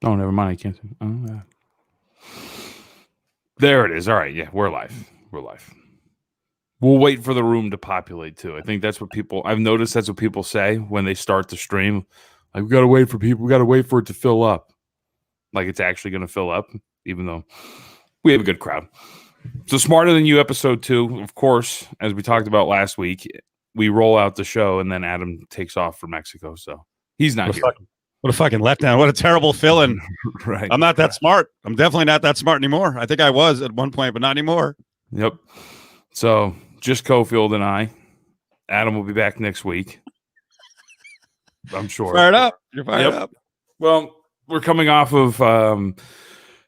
Oh, never mind. I can't. Oh, yeah. There it is. All right. Yeah, we're live. We're live. We'll wait for the room to populate too. I think that's what I've noticed that's what people say when they start the stream. Like, we got to wait for people. We got to wait for it to fill up. Like it's actually going to fill up, even though we have a good crowd. So Smarter Than You episode 2, of course, as we talked about last week, we roll out the show and then Adam takes off for Mexico. So he's not here. What a fucking letdown. What a terrible fill-in. Right. I'm not that smart. I'm definitely not that smart anymore. I think I was at one point, but not anymore. Yep. So just Cofield and I. Adam will be back next week. I'm sure. Fired up. You're fired up. Well, we're coming off of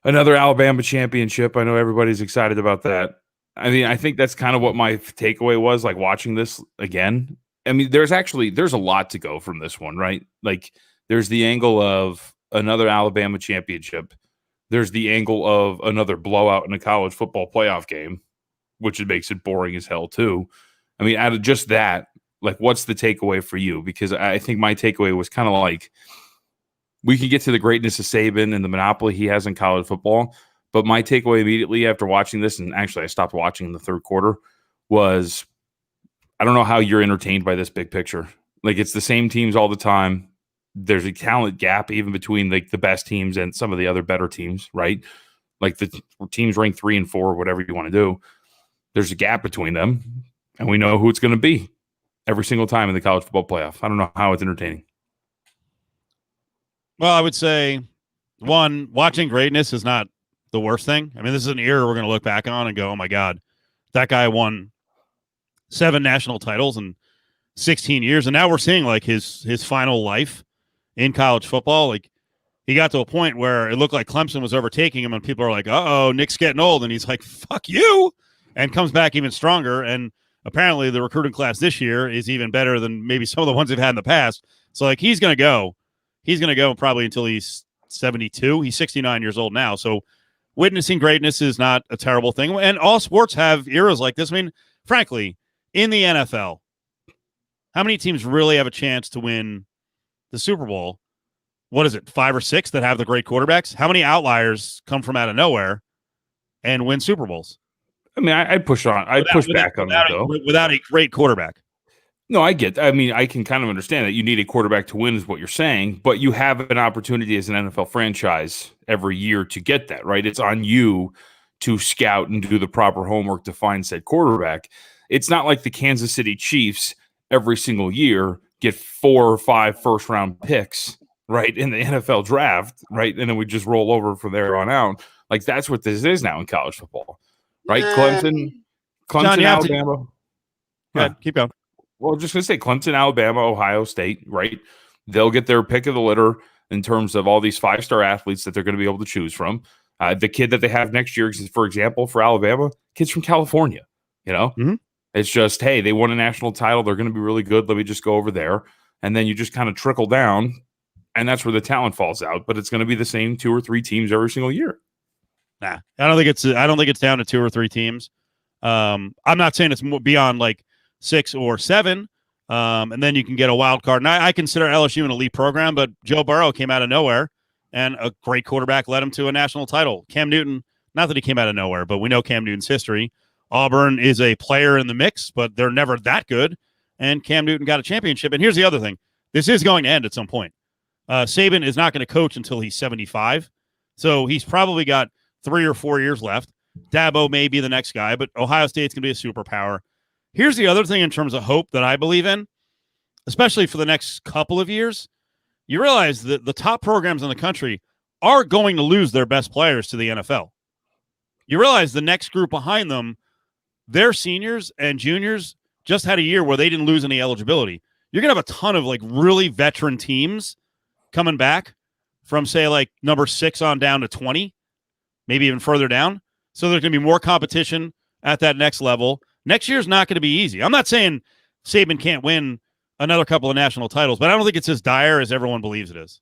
another Alabama championship. I know everybody's excited about that. I mean, I think that's kind of what my takeaway was, like watching this again. I mean, there's a lot to go from this one, right? Like, there's the angle of another Alabama championship. There's the angle of another blowout in a college football playoff game, which makes it boring as hell too. I mean, out of just that, like, what's the takeaway for you? Because I think my takeaway was kind of like, we can get to the greatness of Saban and the monopoly he has in college football, but my takeaway immediately after watching this, and actually I stopped watching in the third quarter, was I don't know how you're entertained by this big picture. Like, it's the same teams all the time. There's a talent gap even between like the best teams and some of the other better teams, right? Like the teams ranked 3 and 4, whatever you want to do. There's a gap between them, and we know who it's going to be every single time in the college football playoff. I don't know how it's entertaining. Well, I would say, one, watching greatness is not the worst thing. I mean, this is an era we're going to look back on and go, oh my God, that guy won 7 national titles in 16 years. And now we're seeing like his final life in college football. Like, he got to a point where it looked like Clemson was overtaking him, and people are like, uh-oh, Nick's getting old. And he's like, fuck you, and comes back even stronger. And apparently the recruiting class this year is even better than maybe some of the ones they've had in the past. So, like, he's going to go. He's going to go probably until he's 72. He's 69 years old now. So witnessing greatness is not a terrible thing. And all sports have eras like this. I mean, frankly, in the NFL, how many teams really have a chance to win the Super Bowl? What is it, 5 or 6 that have the great quarterbacks? How many outliers come from out of nowhere and win Super Bowls? I mean, I'd push on. I'd push back on that, though. Without a great quarterback. No, I get. I mean, I can kind of understand that you need a quarterback to win, is what you're saying. But you have an opportunity as an NFL franchise every year to get that, right? It's on you to scout and do the proper homework to find said quarterback. It's not like the Kansas City Chiefs every single year get 4 or 5 first-round picks, right, in the NFL draft, right? And then we just roll over from there on out. Like, that's what this is now in college football, right? Clemson, John, Alabama. Go ahead, keep going. Well, just going to say Clemson, Alabama, Ohio State, right? They'll get their pick of the litter in terms of all these 5-star athletes that they're going to be able to choose from. The kid that they have next year, for example, for Alabama, kid's from California, you know? Mm-hmm. It's just, hey, they won a national title. They're going to be really good. Let me just go over there. And then you just kind of trickle down, and that's where the talent falls out. But it's going to be the same 2 or 3 teams every single year. Nah, I don't think it's down to 2 or 3 teams. I'm not saying it's beyond like 6 or 7, and then you can get a wild card. And I consider LSU an elite program, but Joe Burrow came out of nowhere, and a great quarterback led him to a national title. Cam Newton, not that he came out of nowhere, but we know Cam Newton's history. Auburn is a player in the mix, but they're never that good, and Cam Newton got a championship. And here's the other thing. This is going to end at some point. Saban is not going to coach until he's 75, so he's probably got 3 or 4 years left. Dabo may be the next guy, but Ohio State's going to be a superpower. Here's the other thing in terms of hope that I believe in, especially for the next couple of years. You realize that the top programs in the country are going to lose their best players to the NFL. You realize the next group behind them, their seniors and juniors just had a year where they didn't lose any eligibility. You're going to have a ton of like really veteran teams coming back from, say, like number 6 on down to 20, maybe even further down. So there's going to be more competition at that next level. Next year's not going to be easy. I'm not saying Saban can't win another couple of national titles, but I don't think it's as dire as everyone believes it is.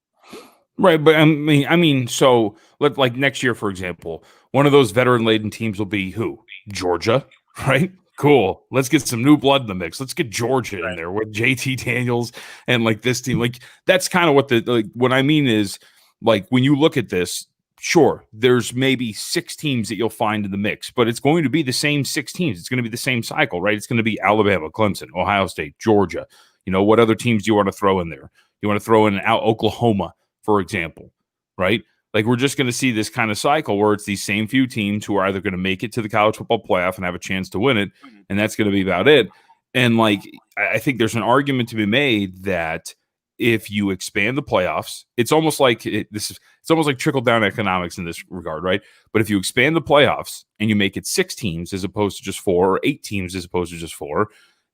Right, but I mean, so like next year, for example, one of those veteran-laden teams will be who? Georgia, right? Cool. Let's get some new blood in the mix. Let's get Georgia in there with JT Daniels and like this team. Like, that's kind of what what I mean is like when you look at this, sure, there's maybe 6 teams that you'll find in the mix, but it's going to be the same 6 teams. It's going to be the same cycle, right? It's going to be Alabama, Clemson, Ohio State, Georgia. What other teams do you want to throw in there? You want to throw in Oklahoma, for example, right? Like we're just going to see this kind of cycle where it's these same few teams who are either going to make it to the college football playoff and have a chance to win it, and that's going to be about it. And like I think there's an argument to be made that if you expand the playoffs, it's almost like it's almost like trickle down economics in this regard, right? But if you expand the playoffs and you make it 6 teams as opposed to just 4, or 8 teams as opposed to just 4,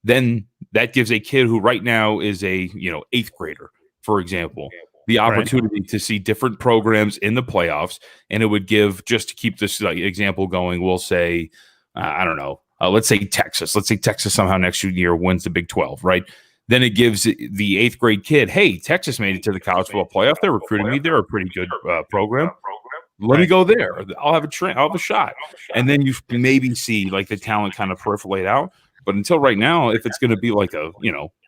then that gives a kid who right now is a 8th grader, for example, the opportunity to see different programs in the playoffs. And it would give, just to keep this example going, we'll say, I don't know, let's say Texas. Let's say Texas somehow next year wins the Big 12, right? Then it gives the 8th grade kid, hey, Texas made it to the college football playoff. They're recruiting me. They're a pretty good program. Let me go there. I'll have a shot. And then you maybe see like the talent kind of percolate out. But until right now, if it's going to be like a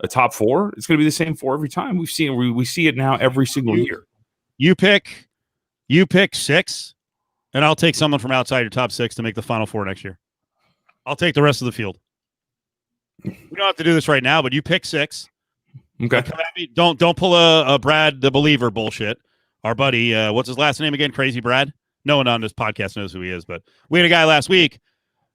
top 4, it's going to be the same 4 every time. We see it now every single year. You pick 6, and I'll take someone from outside your top 6 to make the Final Four next year. I'll take the rest of the field. We don't have to do this right now, but you pick 6. Okay. Don't pull a Brad the Believer bullshit. Our buddy, what's his last name again? Crazy Brad? No one on this podcast knows who he is, but we had a guy last week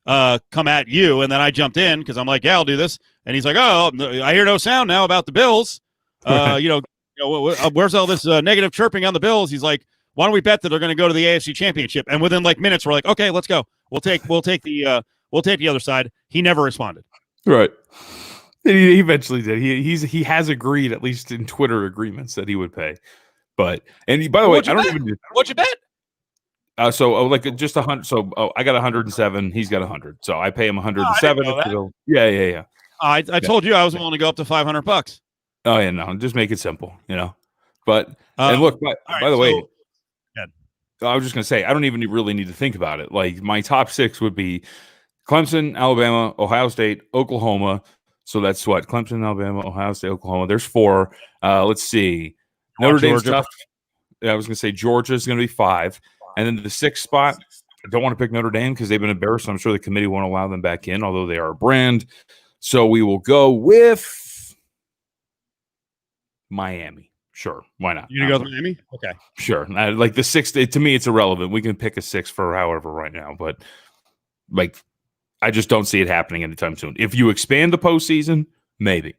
come at you, and then I jumped in because I'm like, yeah, I'll do this. And he's like, oh, I hear no sound now about the Bills. Where's all this negative chirping on the Bills? He's like, why don't we bet that they're going to go to the AFC Championship? And within like minutes, we're like, okay, let's go. We'll take the other side. He never responded. Right. He eventually did. He has agreed, at least in Twitter agreements, that he would pay. But by the way, I don't even. What'd you bet? Just 100. So I got 107. He's got 100. So I pay him 107. Yeah. I told you I was willing to go up to $500. Oh yeah, no, just make it simple, But and look, by the way, I was just gonna say I don't even really need to think about it. Like my top 6 would be Clemson, Alabama, Ohio State, Oklahoma. So that's what Clemson, Alabama, Ohio State, Oklahoma. There's 4. Let's see, Notre Dame's tough. Yeah, I was gonna say Georgia's gonna be 5. And then the 6th spot, I don't want to pick Notre Dame because they've been embarrassed. I'm sure the committee won't allow them back in, although they are a brand. So we will go with Miami. Sure. Why not? You going to go with Miami? Okay. Sure. Like the 6th, to me, it's irrelevant. We can pick a 6 for however right now. But like, I just don't see it happening anytime soon. If you expand the postseason, maybe.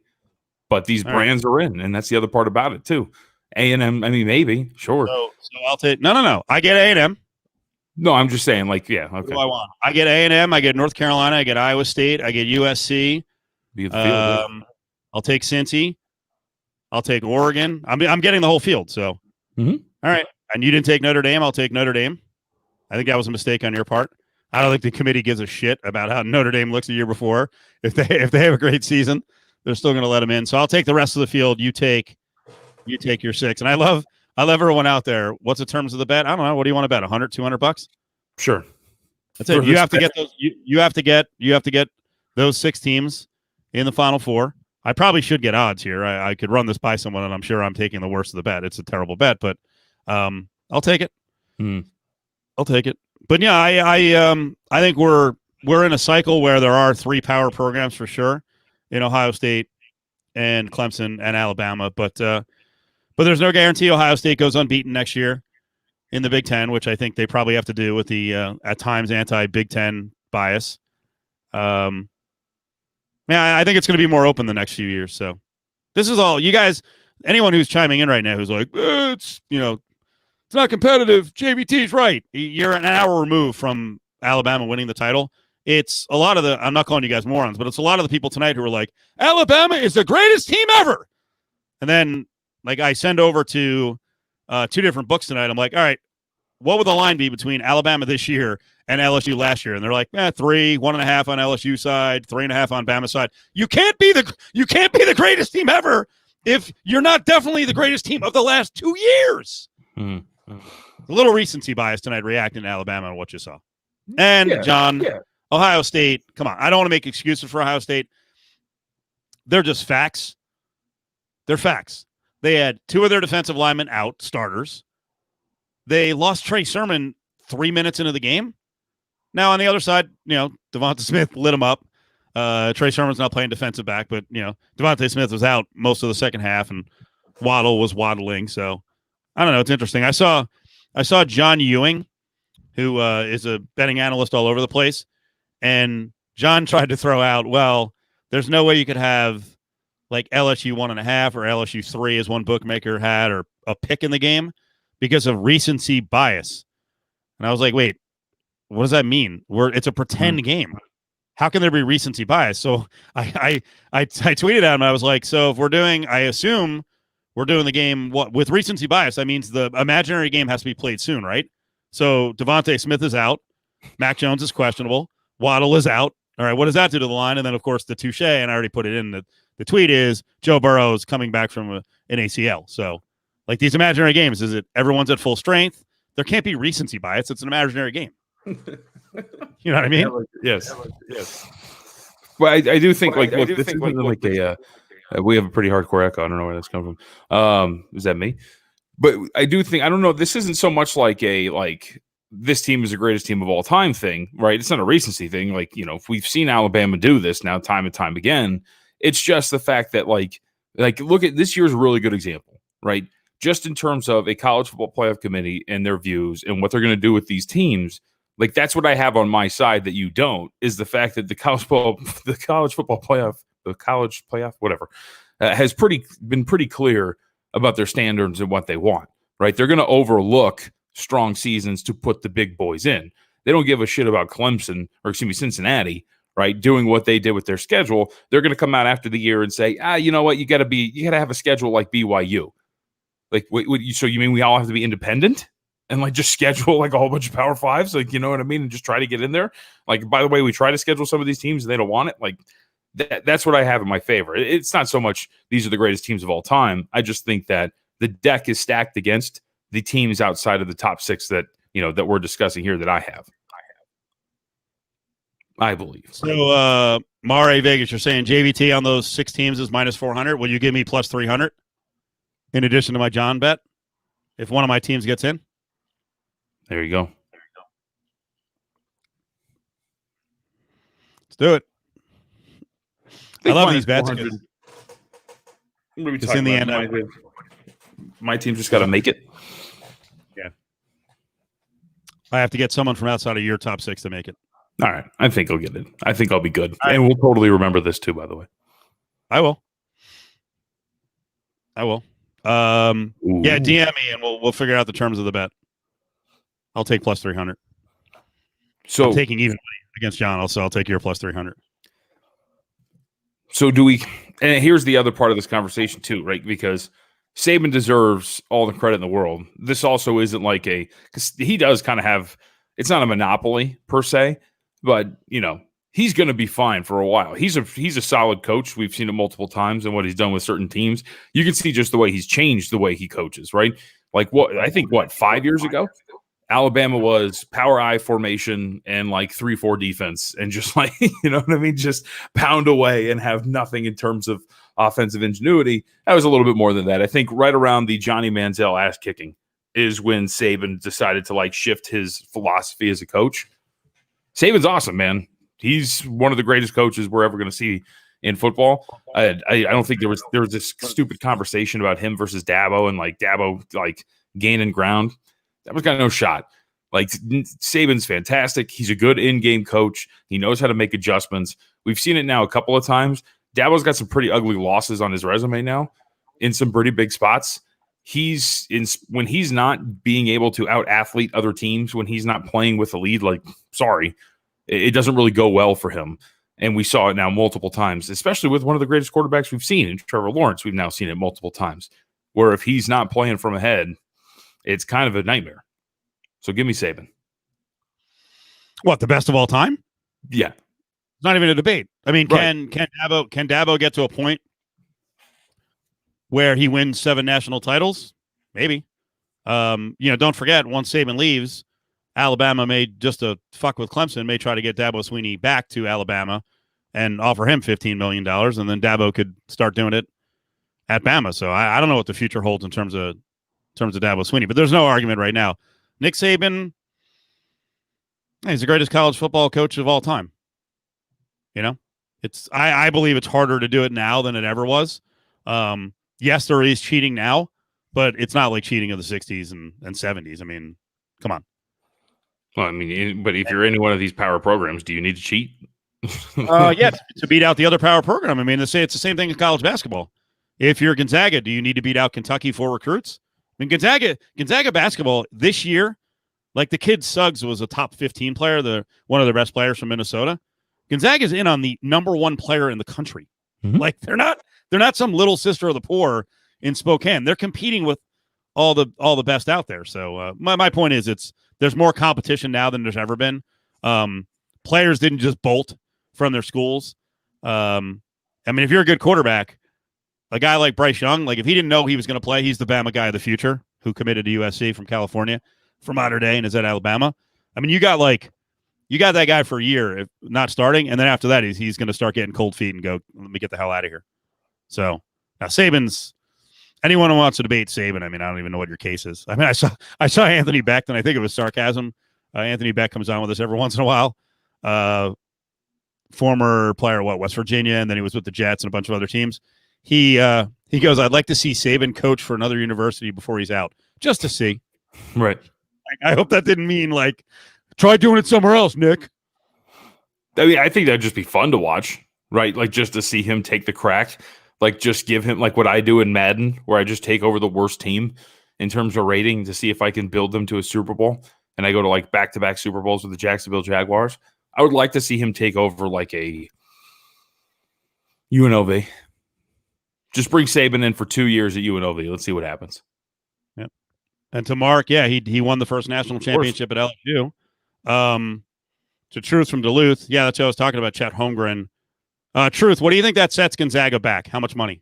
But these brands are in, and that's the other part about it, too. A&M, I mean, maybe, sure. So I'll take no. I get A&M. No, I'm just saying, like, yeah, okay. What do I want? I get A&M. I get North Carolina. I get Iowa State. I get USC. I'll take Cincy. I'll take Oregon. I'm getting the whole field. So, All right. And you didn't take Notre Dame. I'll take Notre Dame. I think that was a mistake on your part. I don't think the committee gives a shit about how Notre Dame looks the year before. If they have a great season, they're still going to let them in. So I'll take the rest of the field. You take your 6. And I love everyone out there. What's the terms of the bet? I don't know. What do you want to bet? $100, $200? Sure. That's it. You have to get those. You have to get those 6 teams in the Final Four. I probably should get odds here. I could run this by someone, and I'm sure I'm taking the worst of the bet. It's a terrible bet, but I'll take it. I'll take it. But yeah, I think we're in a cycle where there are 3 power programs for sure in Ohio State and Clemson and Alabama, but there's no guarantee Ohio State goes unbeaten next year in the Big Ten, which I think they probably have to do with the at times anti-Big Ten bias. I think it's going to be more open the next few years. So this is all you guys. Anyone who's chiming in right now who's like, it's not competitive. JVT's right. You're an hour removed from Alabama winning the title. It's a lot of I'm not calling you guys morons, but it's a lot of the people tonight who are like, Alabama is the greatest team ever. And then like I send over to 2 different books tonight. I'm like, all right, what would the line be between Alabama this year and LSU last year? And they're like, 3, 1.5 on LSU side, 3.5 on Bama side. You can't be the greatest team ever if you're not definitely the greatest team of the last 2 years. A little recency bias tonight reacting to Alabama and what you saw. And John, Ohio State, come on. I don't want to make excuses for Ohio State. They're just facts. They're facts. They had 2 of their defensive linemen out, starters. they lost Trey Sermon 3 minutes into the game. Now, on the other side, Devonta Smith lit him up. Trey Sermon's not playing defensive back, but, Devonta Smith was out most of the second half, and Waddle was waddling. So, I don't know. It's interesting. I saw John Ewing, who is a betting analyst all over the place, and John tried to throw out, well, there's no way you could have like LSU 1.5 or LSU 3 as one bookmaker had, or a pick in the game because of recency bias. And I was like, wait, what does that mean? It's a pretend game. How can there be recency bias? So I tweeted at him. I was like, so if I assume we're doing the game with recency bias, that means the imaginary game has to be played soon, right? So Devontae Smith is out. Mac Jones is questionable. Waddle is out. All right, what does that do to the line? And then, of course, the touche, and I already put it in. The tweet is Joe Burrow is coming back from an ACL. So, like these imaginary games, is it everyone's at full strength? There can't be recency bias. It's an imaginary game. You know what I mean? Yes. Well, I do think look, this isn't like we have a pretty hardcore echo. I don't know where that's coming from. Is that me? But I do think, I don't know, this isn't so much like this team is the greatest team of all time thing, right? It's not a recency thing. Like, if we've seen Alabama do this now time and time again, it's just the fact that like look at this year's a really good example, right? Just in terms of a college football playoff committee and their views and what they're going to do with these teams. Like, that's what I have on my side that you don't, is the fact that the college football playoff, whatever, has been pretty clear about their standards and what they want, right? They're going to overlook strong seasons to put the big boys in. They don't give a shit about Cincinnati, right? Doing what they did with their schedule. They're going to come out after the year and say, you know what? You got to have a schedule like BYU. Like, so you mean we all have to be independent and like just schedule like a whole bunch of Power Fives? Like, you know what I mean? And just try to get in there. Like, by the way, we try to schedule some of these teams and they don't want it. Like, that's what I have in my favor. It's not so much these are the greatest teams of all time. I just think that the deck is stacked against the teams outside of the top six that we're discussing here that I have. I believe. So, Mare Vegas, you're saying JVT on those 6 teams is minus 400. Will you give me plus 300 in addition to my John bet if one of my teams gets in? There you go. Let's do it. I love these bets. It's in the end. My team just got to make it. Yeah. I have to get someone from outside of your top 6 to make it. All right. I think I'll get it. I think I'll be good. And we'll totally remember this too, by the way. I will. Yeah, DM me and we'll figure out the terms of the bet. I'll take plus 300. So I'm taking even money against John. Also, I'll take your plus 300. So do we? And here's the other part of this conversation too, right? Because Saban deserves all the credit in the world. This also isn't like because he does kind of have. It's not a monopoly per se, but he's going to be fine for a while. He's a solid coach. We've seen it multiple times, and what he's done with certain teams. You can see just the way he's changed the way he coaches, right? Like 5 years ago, Alabama was power I formation and like 3-4 defense, and just like just pound away and have nothing in terms of offensive ingenuity. That was a little bit more than that. I think right around the Johnny Manziel ass kicking is when Saban decided to like shift his philosophy as a coach. Saban's awesome, man. He's one of the greatest coaches we're ever going to see in football. I don't think there was this stupid conversation about him versus Dabo and like Dabo like gaining ground. Dabo's got no shot. Like, Saban's fantastic. He's a good in-game coach. He knows how to make adjustments. We've seen it now a couple of times. Dabo's got some pretty ugly losses on his resume now in some pretty big spots. When he's not being able to out-athlete other teams, when he's not playing with the lead, it doesn't really go well for him. And we saw it now multiple times, especially with one of the greatest quarterbacks we've seen in Trevor Lawrence. We've now seen it multiple times, where if he's not playing from ahead, it's kind of a nightmare. So give me Saban. What, the best of all time? Yeah. It's not even a debate. I mean, right. Can Dabo get to a point where he wins 7 national titles? Maybe. Don't forget, once Saban leaves, Alabama may, just to fuck with Clemson, may try to get Dabo Swinney back to Alabama and offer him $15 million, and then Dabo could start doing it at Bama. So I don't know what the future holds in terms of Dabo Swinney, but there's no argument right now. Nick Saban, he's the greatest college football coach of all time. You know, I believe it's harder to do it now than it ever was. Yes, there is cheating now, but it's not like cheating of the 60s and 70s. I mean, come on. Well, I mean, but if you're in one of these power programs, do you need to cheat? Yes, to beat out the other power program. I mean, to say it's the same thing in college basketball. If you're Gonzaga, do you need to beat out Kentucky for recruits? I mean, Gonzaga basketball this year, like the kid Suggs was a top 15 player, one of the best players from Minnesota. Gonzaga's in on the number one player in the country. Mm-hmm. Like they're not some little sister of the poor in Spokane. They're competing with all the best out there. So my point is there's more competition now than there's ever been. Players didn't just bolt from their schools. I mean, if you're a good quarterback, a guy like Bryce Young, like if he didn't know he was going to play, he's the Bama guy of the future who committed to USC from California for modern day and is at Alabama. I mean, you got that guy for a year, if not starting, and then after that, he's going to start getting cold feet and go, let me get the hell out of here. So now Saban's, anyone who wants to debate Saban, I mean, I don't even know what your case is. I mean, I saw Anthony Beck, and I think it was sarcasm. Anthony Beck comes on with us every once in a while. Former player, West Virginia, and then he was with the Jets and a bunch of other teams. He goes, I'd like to see Saban coach for another university before he's out, just to see. Right. I hope that didn't mean like, try doing it somewhere else, Nick. I mean, I think that'd just be fun to watch, right? Like just to see him take the crack, like just give him like what I do in Madden, where I just take over the worst team in terms of rating to see if I can build them to a Super Bowl. And I go to like back-to-back Super Bowls with the Jacksonville Jaguars. I would like to see him take over like a UNLV. Just bring Saban in for 2 years at UNLV. Let's see what happens. Yep. And to Mark, yeah, he won the first national championship at LSU. To Truth from Duluth, yeah, that's what I was talking about. Chet Holmgren. Truth, what do you think that sets Gonzaga back? How much money?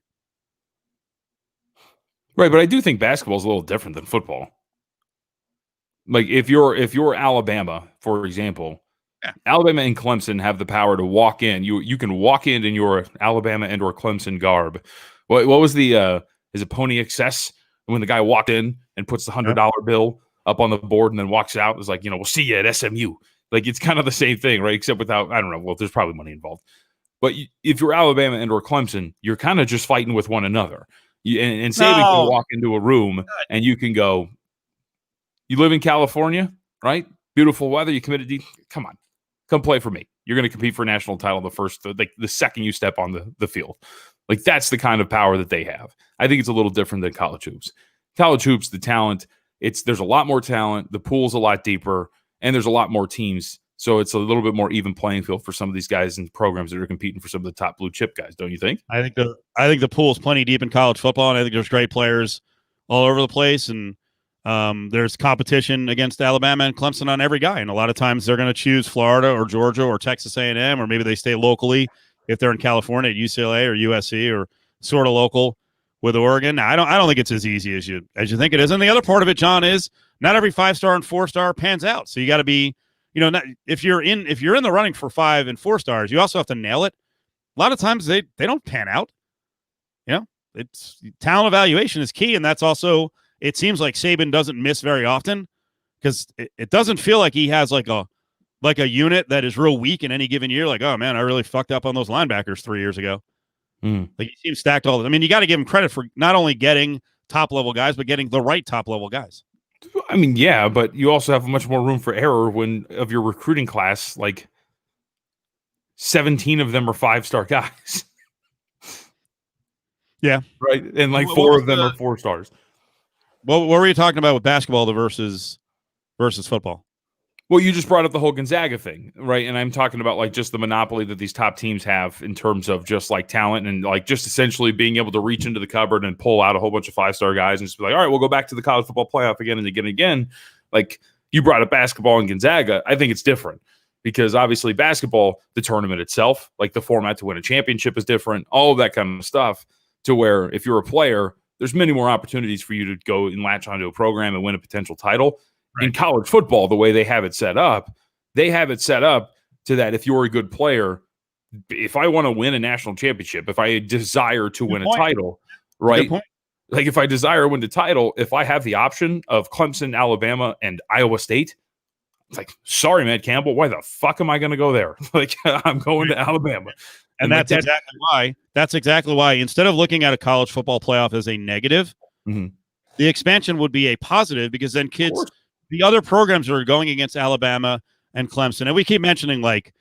Right, but I do think basketball is a little different than football. Like if you're Alabama, for example, Alabama and Clemson have the power to walk in. You can walk in your Alabama and or Clemson garb. What was the is it Pony Excess when the guy walked in and puts the $100 bill up on the board and then walks out? It's like, we'll see you at SMU. Like it's kind of the same thing, right? Except without, I don't know. Well, there's probably money involved. But if you're Alabama and or Clemson, you're kind of just fighting with one another. And Saban can walk into a room and you can go, you live in California, right? Beautiful weather. You committed to, come on, come play for me. You're going to compete for a national title the second you step on the field. Like that's the kind of power that they have. I think it's a little different than college hoops. College hoops, the talent, there's a lot more talent. The pool's a lot deeper, and there's a lot more teams. So it's a little bit more even playing field for some of these guys and programs that are competing for some of the top blue chip guys. Don't you think? I think the pool's plenty deep in college football, and I think there's great players all over the place, and there's competition against Alabama and Clemson on every guy. And a lot of times they're going to choose Florida or Georgia or Texas A&M, or maybe they stay locally if they're in California at UCLA or USC or sort of local with Oregon. Now, I don't think it's as easy as you think it is. And the other part of it, John, is not every 5-star and 4-star pans out. So you got to be, if you're in the running for 5 and 4 stars, you also have to nail it. A lot of times they don't pan out. It's talent evaluation is key, and that's also, it seems like Saban doesn't miss very often because it doesn't feel like he has like a unit that is real weak in any given year. Like, oh man, I really fucked up on those linebackers 3 years ago. Like he seems stacked all. I mean, you got to give him credit for not only getting top level guys, but getting the right top level guys. I mean, yeah, but you also have much more room for error of your recruiting class, like 17 of them are 5-star guys. Yeah. Right. And like 4 of them are 4 stars. What were you talking about with basketball versus football? Well, you just brought up the whole Gonzaga thing, right? And I'm talking about like just the monopoly that these top teams have in terms of just like talent and like just essentially being able to reach into the cupboard and pull out a whole bunch of 5-star guys and just be like, all right, we'll go back to the college football playoff again and again and again. Like you brought up basketball and Gonzaga. I think it's different because obviously basketball, the tournament itself, like the format to win a championship is different, all of that kind of stuff, to where if you're a player, there's many more opportunities for you to go and latch onto a program and win a potential title. Right. In college football, the way they have it set up to that if you're a good player, if I want to win a national championship, if I desire to win a title, right? Like if I desire to win the title, if I have the option of Clemson, Alabama, and Iowa State, it's like, sorry, Matt Campbell, why the fuck am I going to go there? Like I'm going to Alabama. And that's exactly why. That's exactly why. Instead of looking at a college football playoff as a negative, the expansion would be a positive, because then kids, the other programs are going against Alabama and Clemson, and we keep mentioning, like,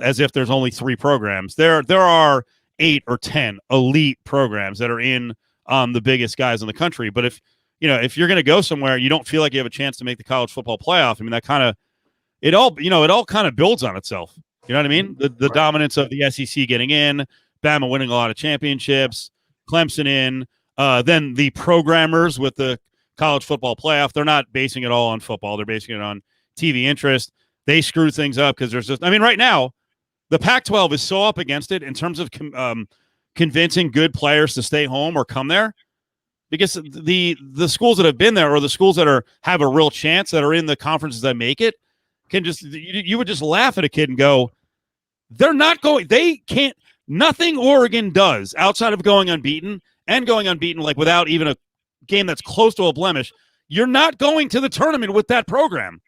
as if there's only 3 programs. There are 8 or 10 elite programs that are in the biggest guys in the country. But if you're going to go somewhere, you don't feel like you have a chance to make the college football playoff. I mean, that kind of it all kind of builds on itself. You know what I mean? The dominance of the SEC getting in, Bama winning a lot of championships, Clemson in, then the programmers with the college football playoff. They're not basing it all on football. They're basing it on TV interest. They screw things up because there's just, I mean, right now, the Pac-12 is so up against it in terms of convincing good players to stay home or come there, because the schools that have been there, or the schools that have a real chance, that are in the conferences that make it, can just, you would just laugh at a kid and go, they can't, nothing Oregon does outside of going unbeaten like without even a game that's close to a blemish. You're not going to the tournament with that program.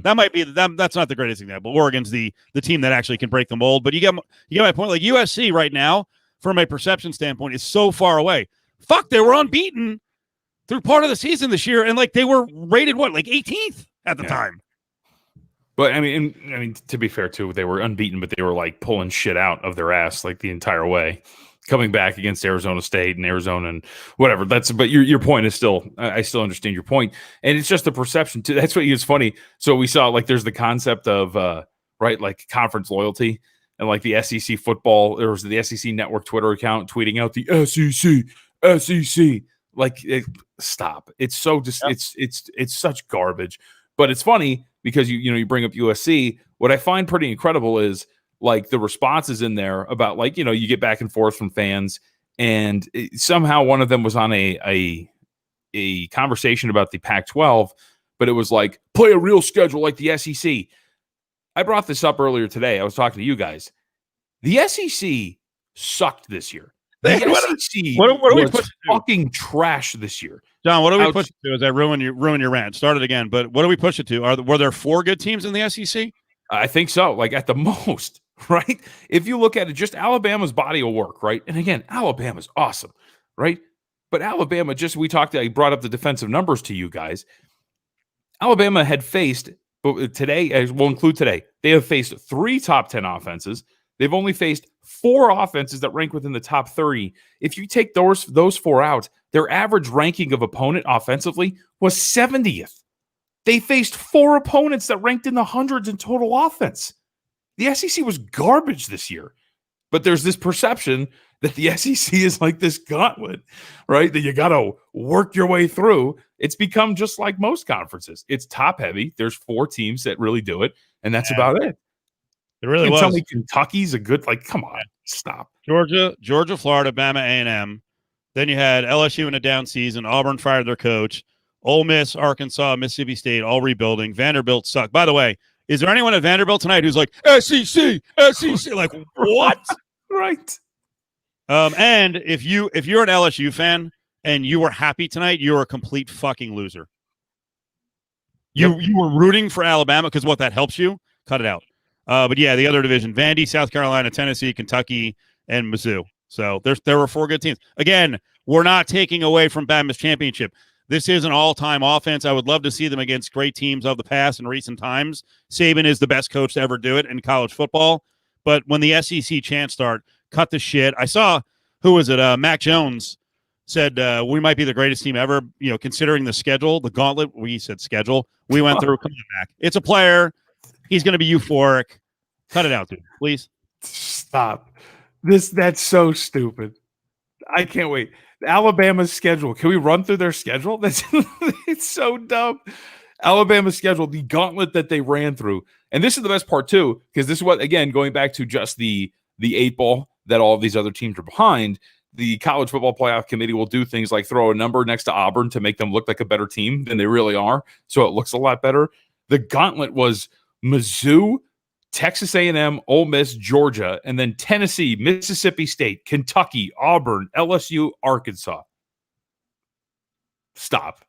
That might be that's not the greatest example. Oregon's the team that actually can break the mold. But you get my point. Like USC right now, from a perception standpoint, is so far away. Fuck, they were unbeaten through part of the season this year, and like they were rated like 18th at the time. But I mean, to be fair too, they were unbeaten, but they were like pulling shit out of their ass like the entire way, coming back against Arizona State and Arizona and whatever. But your point is still, I still understand your point, and it's just the perception too. That's what is funny. So we saw, like, there's the concept of like conference loyalty, and like the SEC football, there was the SEC network Twitter account tweeting out the SEC. Like, stop. It's so just it's such garbage. But it's funny because you bring up USC. What I find pretty incredible is, like, the responses in there about, like, you get back and forth from fans, and somehow one of them was on a conversation about the Pac-12, but it was like, play a real schedule like the SEC. I brought this up earlier today. I was talking to you guys. The SEC sucked this year. The SEC was fucking trash this year. John, what do we push it to? As I ruin your rant? Start it again. But what do we push it to? Were there 4 good teams in the SEC? I think so. Like, at the most, right? If you look at it, just Alabama's body of work, right? And again, Alabama's awesome, right? But Alabama, I brought up the defensive numbers to you guys. Alabama had faced, but today, we'll include today, they have faced 3 top 10 offenses. They've only faced 4 offenses that rank within the top 30. If you take those 4 out, their average ranking of opponent offensively was 70th. They faced 4 opponents that ranked in the hundreds in total offense. The SEC was garbage this year. But there's this perception that the SEC is like this gauntlet, right? That you got to work your way through. It's become just like most conferences. It's top heavy. There's 4 teams that really do it, and that's about it. It really was. Tell me Kentucky's a good, like, come on, stop. Georgia, Florida, Bama, A&M. Then you had LSU in a down season. Auburn fired their coach. Ole Miss, Arkansas, Mississippi State, all rebuilding. Vanderbilt sucked. By the way, is there anyone at Vanderbilt tonight who's like, SEC? Like, what? Right. And if you're an LSU fan and you were happy tonight, you're a complete fucking loser. You were rooting for Alabama because that helps you. Cut it out. But yeah, the other division: Vandy, South Carolina, Tennessee, Kentucky, and Mizzou. So there were 4 good teams. Again, we're not taking away from Bama's championship. This is an all-time offense. I would love to see them against great teams of the past and recent times. Saban is the best coach to ever do it in college football. But when the SEC chants start, cut the shit. I saw, who was it? Mac Jones said we might be the greatest team ever. Considering the schedule, the gauntlet. We said schedule. We went through. Come on, Mac. It's a player. He's going to be euphoric. Cut it out, dude. Please. Stop. That's so stupid. I can't wait. Alabama's schedule. Can we run through their schedule? It's so dumb. Alabama's schedule, the gauntlet that they ran through. And this is the best part too, because this is what, again, going back to just the 8 ball that all of these other teams are behind, the College Football Playoff Committee will do things like throw a number next to Auburn to make them look like a better team than they really are. So it looks a lot better. The gauntlet was Mizzou, Texas A&M, Ole Miss, Georgia, and then Tennessee, Mississippi State, Kentucky, Auburn, LSU, Arkansas. Stop.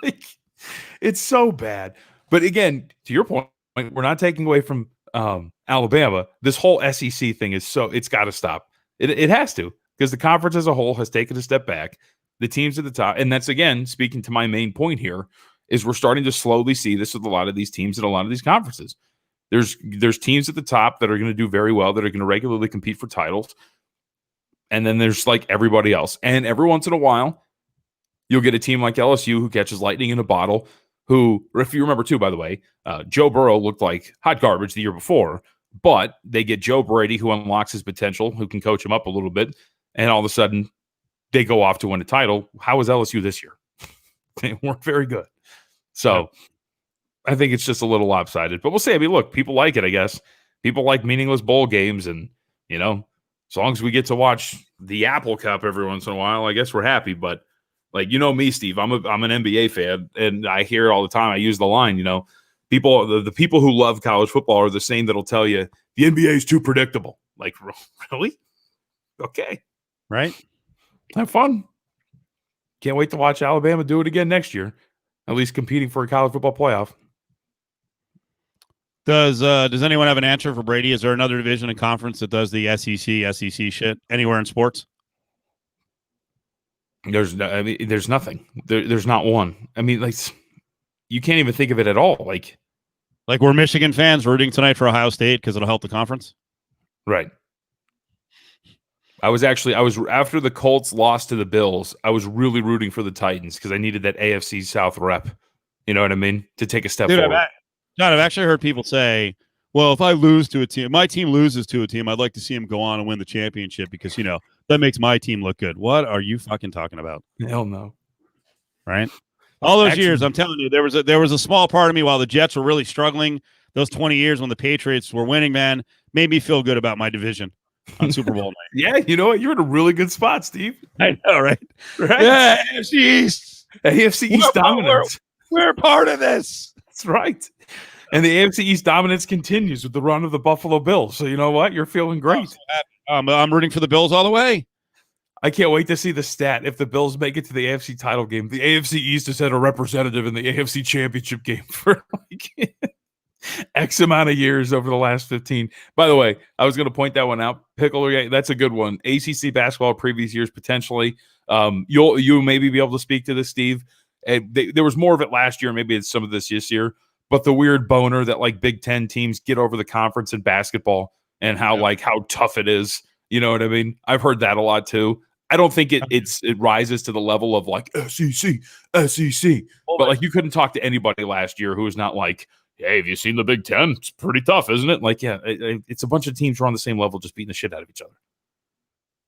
Like, it's so bad. But again, to your point, we're not taking away from Alabama. This whole SEC thing is it's got to stop. It has to, because the conference as a whole has taken a step back. The teams at the top, and that's, again, speaking to my main point here, is we're starting to slowly see this with a lot of these teams and a lot of these conferences. There's teams at the top that are going to do very well, that are going to regularly compete for titles. And then there's like everybody else. And every once in a while, you'll get a team like LSU who catches lightning in a bottle, who, if you remember too, by the way, Joe Burrow looked like hot garbage the year before, but they get Joe Brady, who unlocks his potential, who can coach him up a little bit, and all of a sudden they go off to win a title. How was LSU this year? They weren't very good. So I think it's just a little lopsided, but we'll see. I mean, look, people like it, I guess. People like meaningless bowl games, and, you know, as long as we get to watch the Apple Cup every once in a while, I guess we're happy. But, like, you know me, Steve, I'm an NBA fan, and I hear all the time, I use the line, you know, the people who love college football are the same that'll tell you the NBA is too predictable. Like, really? Okay. Right. Have fun. Can't wait to watch Alabama do it again next year, at least competing for a college football playoff. Does anyone have an answer for Brady? Is there another division and conference that does the SEC shit anywhere in sports? There's nothing. There's not one. I mean, like, you can't even think of it at all. Like we're Michigan fans rooting tonight for Ohio State because it'll help the conference. Right. I was after the Colts lost to the Bills, I was really rooting for the Titans because I needed that AFC South rep. You know what I mean? To take a step forward. I've actually heard people say, well, if I lose to a team, my team loses to a team, I'd like to see them go on and win the championship because, you know, that makes my team look good. What are you fucking talking about? Hell no. Right? All those years, I'm telling you, there was a small part of me while the Jets were really struggling. Those 20 years when the Patriots were winning, man, made me feel good about my division on Super Bowl night. Yeah, you know what? You're in a really good spot, Steve. I know, right? Yeah, AFC East. AFC East dominance. We're part of this. That's right. And the AFC East dominance continues with the run of the Buffalo Bills. So you know what? You're feeling great. I'm rooting for the Bills all the way. I can't wait to see the stat. If the Bills make it to the AFC title game, the AFC East has had a representative in the AFC championship game for like X amount of years over the last 15. By the way, I was going to point that one out. Pickle, that's a good one. ACC basketball previous years potentially. You'll maybe be able to speak to this, Steve. There was more of it last year. Maybe it's some of this year. But the weird boner that like Big Ten teams get over the conference in basketball and how tough it is. You know what I mean? I've heard that a lot too. I don't think it rises to the level of like SEC. But like you couldn't talk to anybody last year who was not like, hey, have you seen the Big Ten? It's pretty tough, isn't it? Like, yeah, it's a bunch of teams who are on the same level just beating the shit out of each other.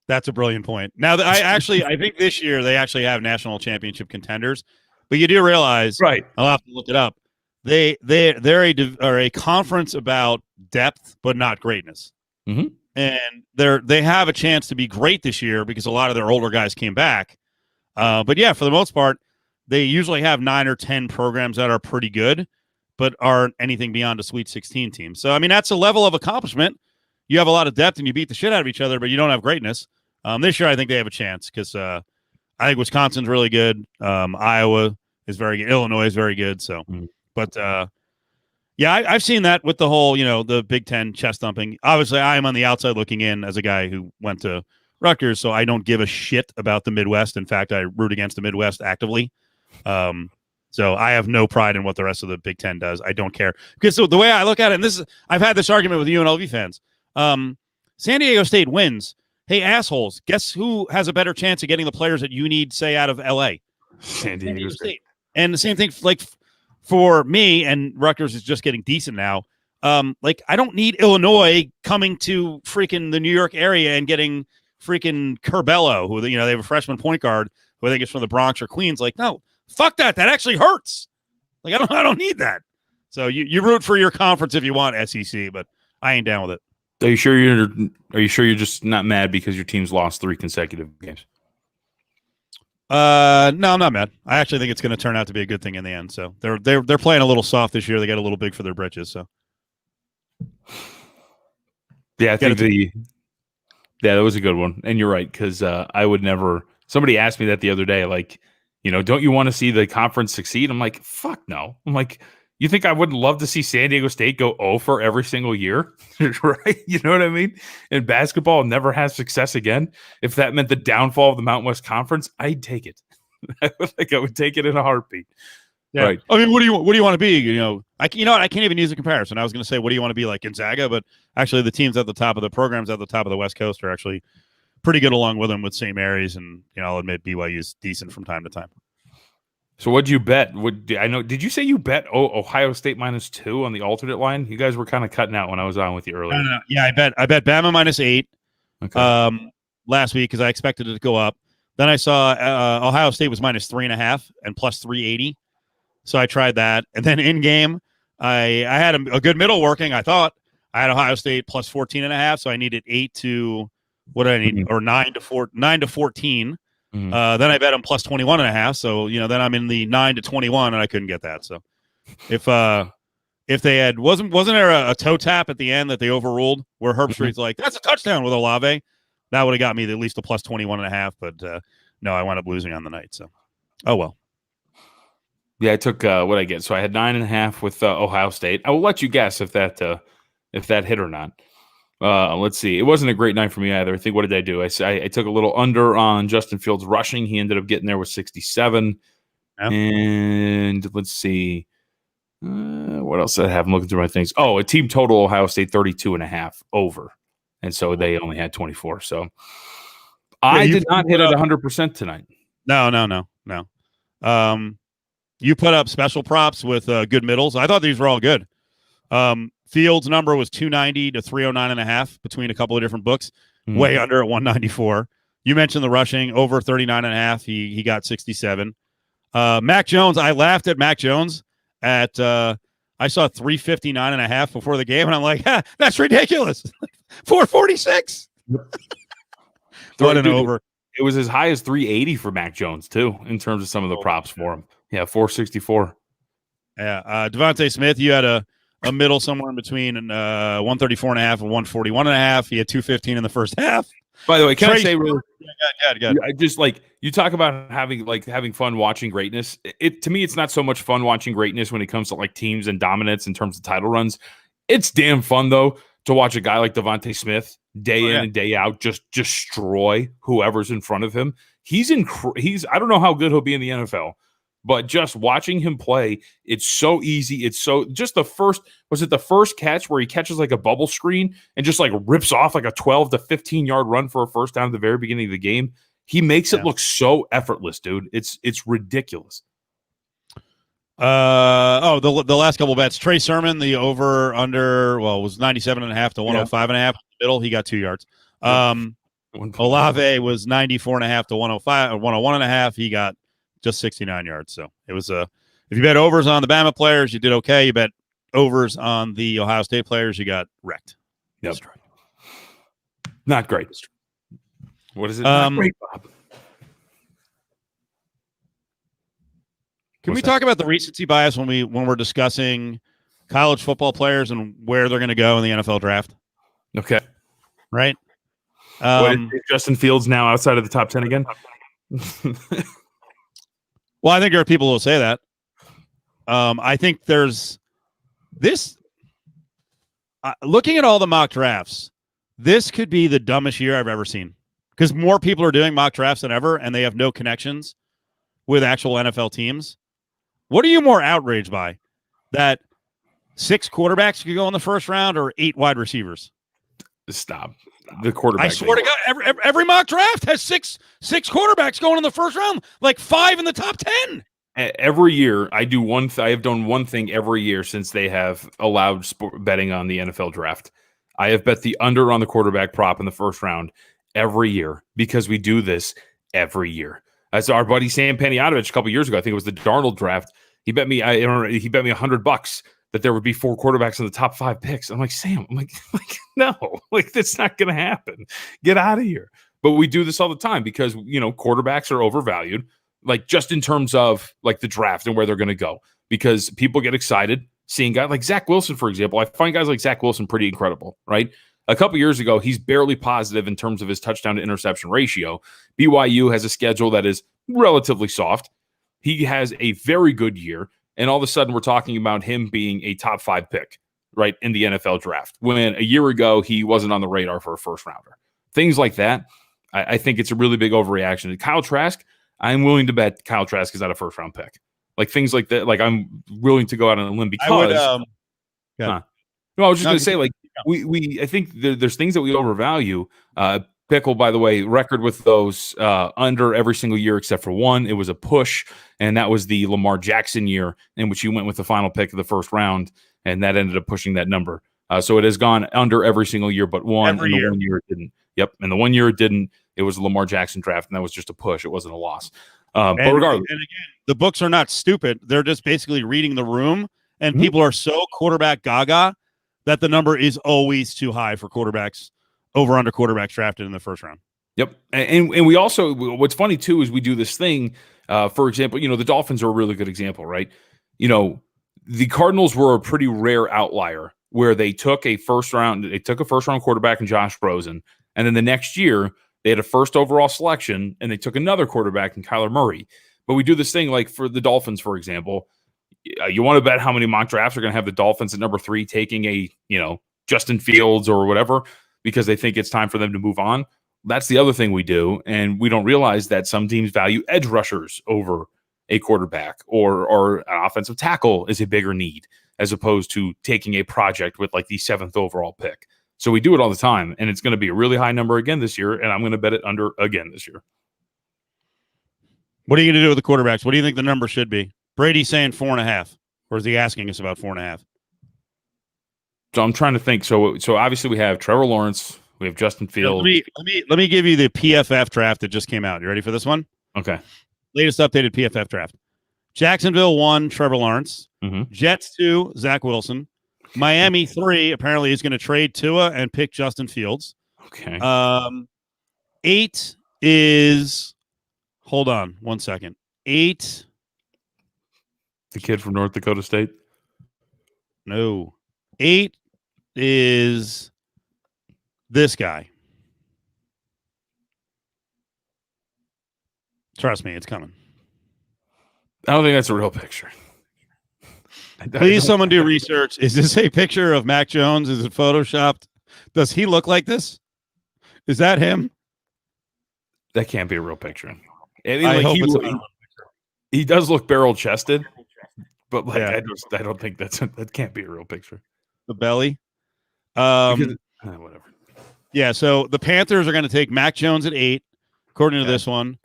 That's a brilliant point. Now, I think this year they actually have national championship contenders, but you do realize, right? I'll have to look it up. They're a conference about depth, but not greatness. Mm-hmm. And they have a chance to be great this year because a lot of their older guys came back. But yeah, for the most part, they usually have 9 or 10 programs that are pretty good, but aren't anything beyond a Sweet 16 team. So, I mean, that's a level of accomplishment. You have a lot of depth and you beat the shit out of each other, but you don't have greatness. This year, I think they have a chance because I think Wisconsin's really good. Iowa is very good. Illinois is very good. So, but yeah, I've seen that with the whole, the Big Ten chest thumping. Obviously, I am on the outside looking in as a guy who went to Rutgers, so I don't give a shit about the Midwest. In fact, I root against the Midwest actively. So I have no pride in what the rest of the Big Ten does. I don't care. Because the way I look at it, and I've had this argument with UNLV fans. San Diego State wins. Hey, assholes, guess who has a better chance of getting the players that you need, say, out of LA? San Diego State. And the same thing, like, for me, and Rutgers is just getting decent now. I don't need Illinois coming to freaking the New York area and getting freaking Curbelo, who, they have a freshman point guard who I think is from the Bronx or Queens. Like, no, fuck that. That actually hurts. Like, I don't need that. So you root for your conference if you want SEC, but I ain't down with it. Are you sure you're just not mad because your team's lost 3 consecutive games? No, I'm not mad. I actually think it's going to turn out to be a good thing in the end. So they're playing a little soft this year. They got a little big for their britches. So yeah, I think that was a good one. And you're right, because I would never. Somebody asked me that the other day. Like, Don't you want to see the conference succeed? I'm like, fuck no. I'm like, you think I wouldn't love to see San Diego State go 0 for every single year? Right? You know what I mean? And basketball never has success again. If that meant the downfall of the Mountain West Conference, I'd take it. I would take it in a heartbeat. Yeah. Right. I mean, what do you want to be? You know what? I can't even use a comparison. I was going to say, what do you want to be like Gonzaga? But actually, the teams at the top of the programs at the top of the West Coast are actually pretty good along with them with St. Mary's, and I'll admit BYU's decent from time to time. So what'd you bet? Did you say you bet Ohio State -2 on the alternate line? You guys were kind of cutting out when I was on with you earlier. No. Yeah, I bet Bama -8 last week because I expected it to go up. Then I saw Ohio State was -3.5 and plus 380. So I tried that. And then in game, I had a good middle working. I thought I had Ohio State plus 14.5. So I needed 8 to what did I need? Or 9 to 14. Then I bet them plus 21.5. So, then I'm in the 9 to 21 and I couldn't get that. So if they had, wasn't there a toe tap at the end that they overruled where Herb Street's like, that's a touchdown with Olave? That would have got me at least a plus 21.5. But no, I wound up losing on the night. So, oh, well. Yeah, I took what I get. So I had 9.5 with Ohio State. I will let you guess if that hit or not. Let's see. It wasn't a great night for me either. I think, what did I do? I took a little under on Justin Fields rushing. He ended up getting there with 67. Yep. And let's see. What else did I have? I'm looking through my things. Oh, a team total Ohio State 32.5 over. And so they only had 24. So I did not hit it 100% tonight. No. You put up special props with good middles. I thought these were all good. Fields' number was 290 to 309.5 between a couple of different books, way under at 194. You mentioned the rushing, over 39.5. He got 67. Mac Jones, I laughed at Mac Jones at I saw 359.5 before the game, and I'm like, that's ridiculous. 446. What an over. It was as high as 380 for Mac Jones, too, in terms of some of the props for him. Yeah, 464. Yeah, Devontae Smith, you had a middle somewhere in between 134.5 and 141.5. He had 215 in the first half. By the way, can I say really? Yeah. I just you talk about having fun watching greatness. To me, it's not so much fun watching greatness when it comes to teams and dominance in terms of title runs. It's damn fun though to watch a guy like Devontae Smith day in and day out just destroy whoever's in front of him. He's I don't know how good he'll be in the NFL. But just watching him play, it's so easy. It's so just the first catch where he catches like a bubble screen and just rips off like a 12 to 15 yard run for a first down at the very beginning of the game. He makes it look so effortless, dude. It's ridiculous. The last couple bets. Trey Sermon, the over under was 97.5 to 105.5 middle. He got 2 yards. Olave was 94.5 to 105 or 101.5. He got just 69 yards. So it was if you bet overs on the Bama players, you did okay. You bet overs on the Ohio State players, you got wrecked. Yep. Not great. What is it? Not great, Bob. Can we talk about the recency bias when we're discussing college football players and where they're going to go in the NFL draft? Okay. Right. Is Justin Fields now outside of the top 10 again? Well, I think there are people who will say that. I think there's this. Looking at all the mock drafts, this could be the dumbest year I've ever seen because more people are doing mock drafts than ever, and they have no connections with actual NFL teams. What are you more outraged by? That 6 quarterbacks could go in the first round or 8 wide receivers? Stop. The quarterback. I swear to God, every mock draft has six quarterbacks going in the first round, 5 in the top 10. Every year, I have done one thing every year since they have allowed betting on the NFL draft. I have bet the under on the quarterback prop in the first round every year because we do this every year. As our buddy Sam Panayotovich a couple years ago, I think it was the Darnold draft. He bet me $100 that there would be 4 quarterbacks in the top 5 picks. I'm like, Sam, no, that's not going to happen. Get out of here. But we do this all the time because, quarterbacks are overvalued, just in terms of the draft and where they're going to go, because people get excited seeing guys like Zach Wilson, for example. I find guys like Zach Wilson pretty incredible, right? A couple years ago, he's barely positive in terms of his touchdown to interception ratio. BYU has a schedule that is relatively soft. he has a very good year, and all of a sudden we're talking about him being a top 5 pick, right, in the NFL draft, when a year ago he wasn't on the radar for a first rounder. Things like that, I think it's a really big overreaction. Kyle Trask, I'm willing to bet Kyle Trask is not a first round pick. Like things like that, like I'm willing to go out on a limb because. No, I was just going to say, like, I think there's things that we overvalue. Pickle, by the way, record with those under every single year except for one. It was a push, and that was the Lamar Jackson year in which he went with the final pick of the first round, and that ended up pushing that number. So it has gone under every single year but one. Every year. 1 year it didn't. Yep, and the 1 year it didn't. It was a Lamar Jackson draft, and that was just a push. It wasn't a loss. But regardless. And again, the books are not stupid. They're just basically reading the room, and people are so quarterback gaga that the number is always too high for quarterbacks, over-under quarterbacks drafted in the first round. Yep. And we also, what's funny too, is we do this thing, for example, the Dolphins are a really good example, right? The Cardinals were a pretty rare outlier where they took a first round quarterback in Josh Rosen. And then the next year they had a first overall selection and they took another quarterback in Kyler Murray. But we do this thing like for the Dolphins, for example, you want to bet how many mock drafts are going to have the Dolphins at number 3 taking a, Justin Fields or whatever, because they think it's time for them to move on. That's the other thing we do. And we don't realize that some teams value edge rushers over a quarterback or an offensive tackle is a bigger need as opposed to taking a project with like the 7th overall pick. So we do it all the time, and it's going to be a really high number again this year, and I'm going to bet it under again this year. What are you going to do with the quarterbacks? What do you think the number should be? Brady's saying 4.5, or is he asking us about 4.5? So I'm trying to think. So obviously we have Trevor Lawrence, we have Justin Fields. Let me give you the PFF draft that just came out. You ready for this one? Okay. Latest updated PFF draft. Jacksonville 1, Trevor Lawrence. Mm-hmm. Jets 2, Zach Wilson. Miami 3 apparently is going to trade Tua and pick Justin Fields. Okay. 8 is, hold on 1 second. 8. The kid from North Dakota State? No. 8 is this guy. Trust me, it's coming. I don't think that's a real picture. Please, someone do research. Is this a picture of Mac Jones? Is it photoshopped? Does he look like this? Is that him? That can't be a real picture. I hope it's a real picture. He does look barrel-chested, but I don't think that can't be a real picture. The belly. Whatever. Yeah, so the Panthers are going to take Mac Jones at 8, according to this one.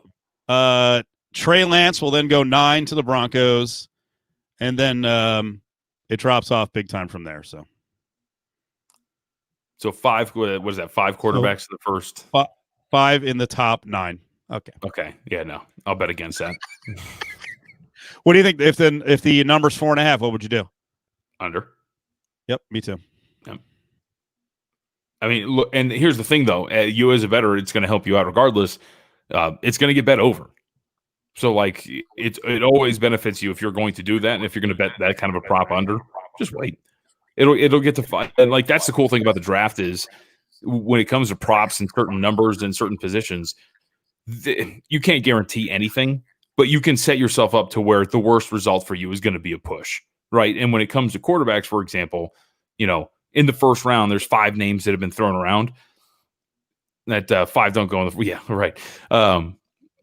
Trey Lance will then go 9 to the Broncos, and then it drops off big time from there. So 5. What is that? 5 quarterbacks in the first. 5 in the top 9. Okay. Yeah, no, I'll bet against that. What do you think if the number's 4.5? What would you do? Under. Yep, me too. Yep. I mean, look, and here's the thing though: you as a veteran, it's going to help you out regardless. It's going to get bet over. So like it always benefits you if you're going to do that, and if you're going to bet that kind of a prop under, just wait. It'll get to 5. And like that's the cool thing about the draft is when it comes to props and certain numbers and certain positions, you can't guarantee anything, but you can set yourself up to where the worst result for you is going to be a push, right? And when it comes to quarterbacks, for example, in the first round, there's 5 names that have been thrown around. That 5 don't go in the yeah, right.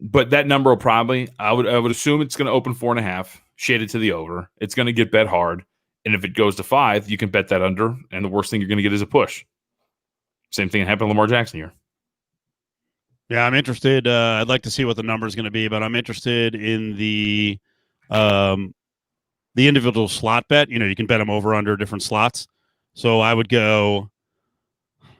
But that number will probably, I would assume it's going to open 4.5, shaded to the over. It's going to get bet hard, and if it goes to 5, you can bet that under. And the worst thing you're going to get is a push. Same thing happened to Lamar Jackson here. Yeah, I'm interested. I'd like to see what the number is going to be, but I'm interested in the individual slot bet. You can bet them over under different slots. So I would go.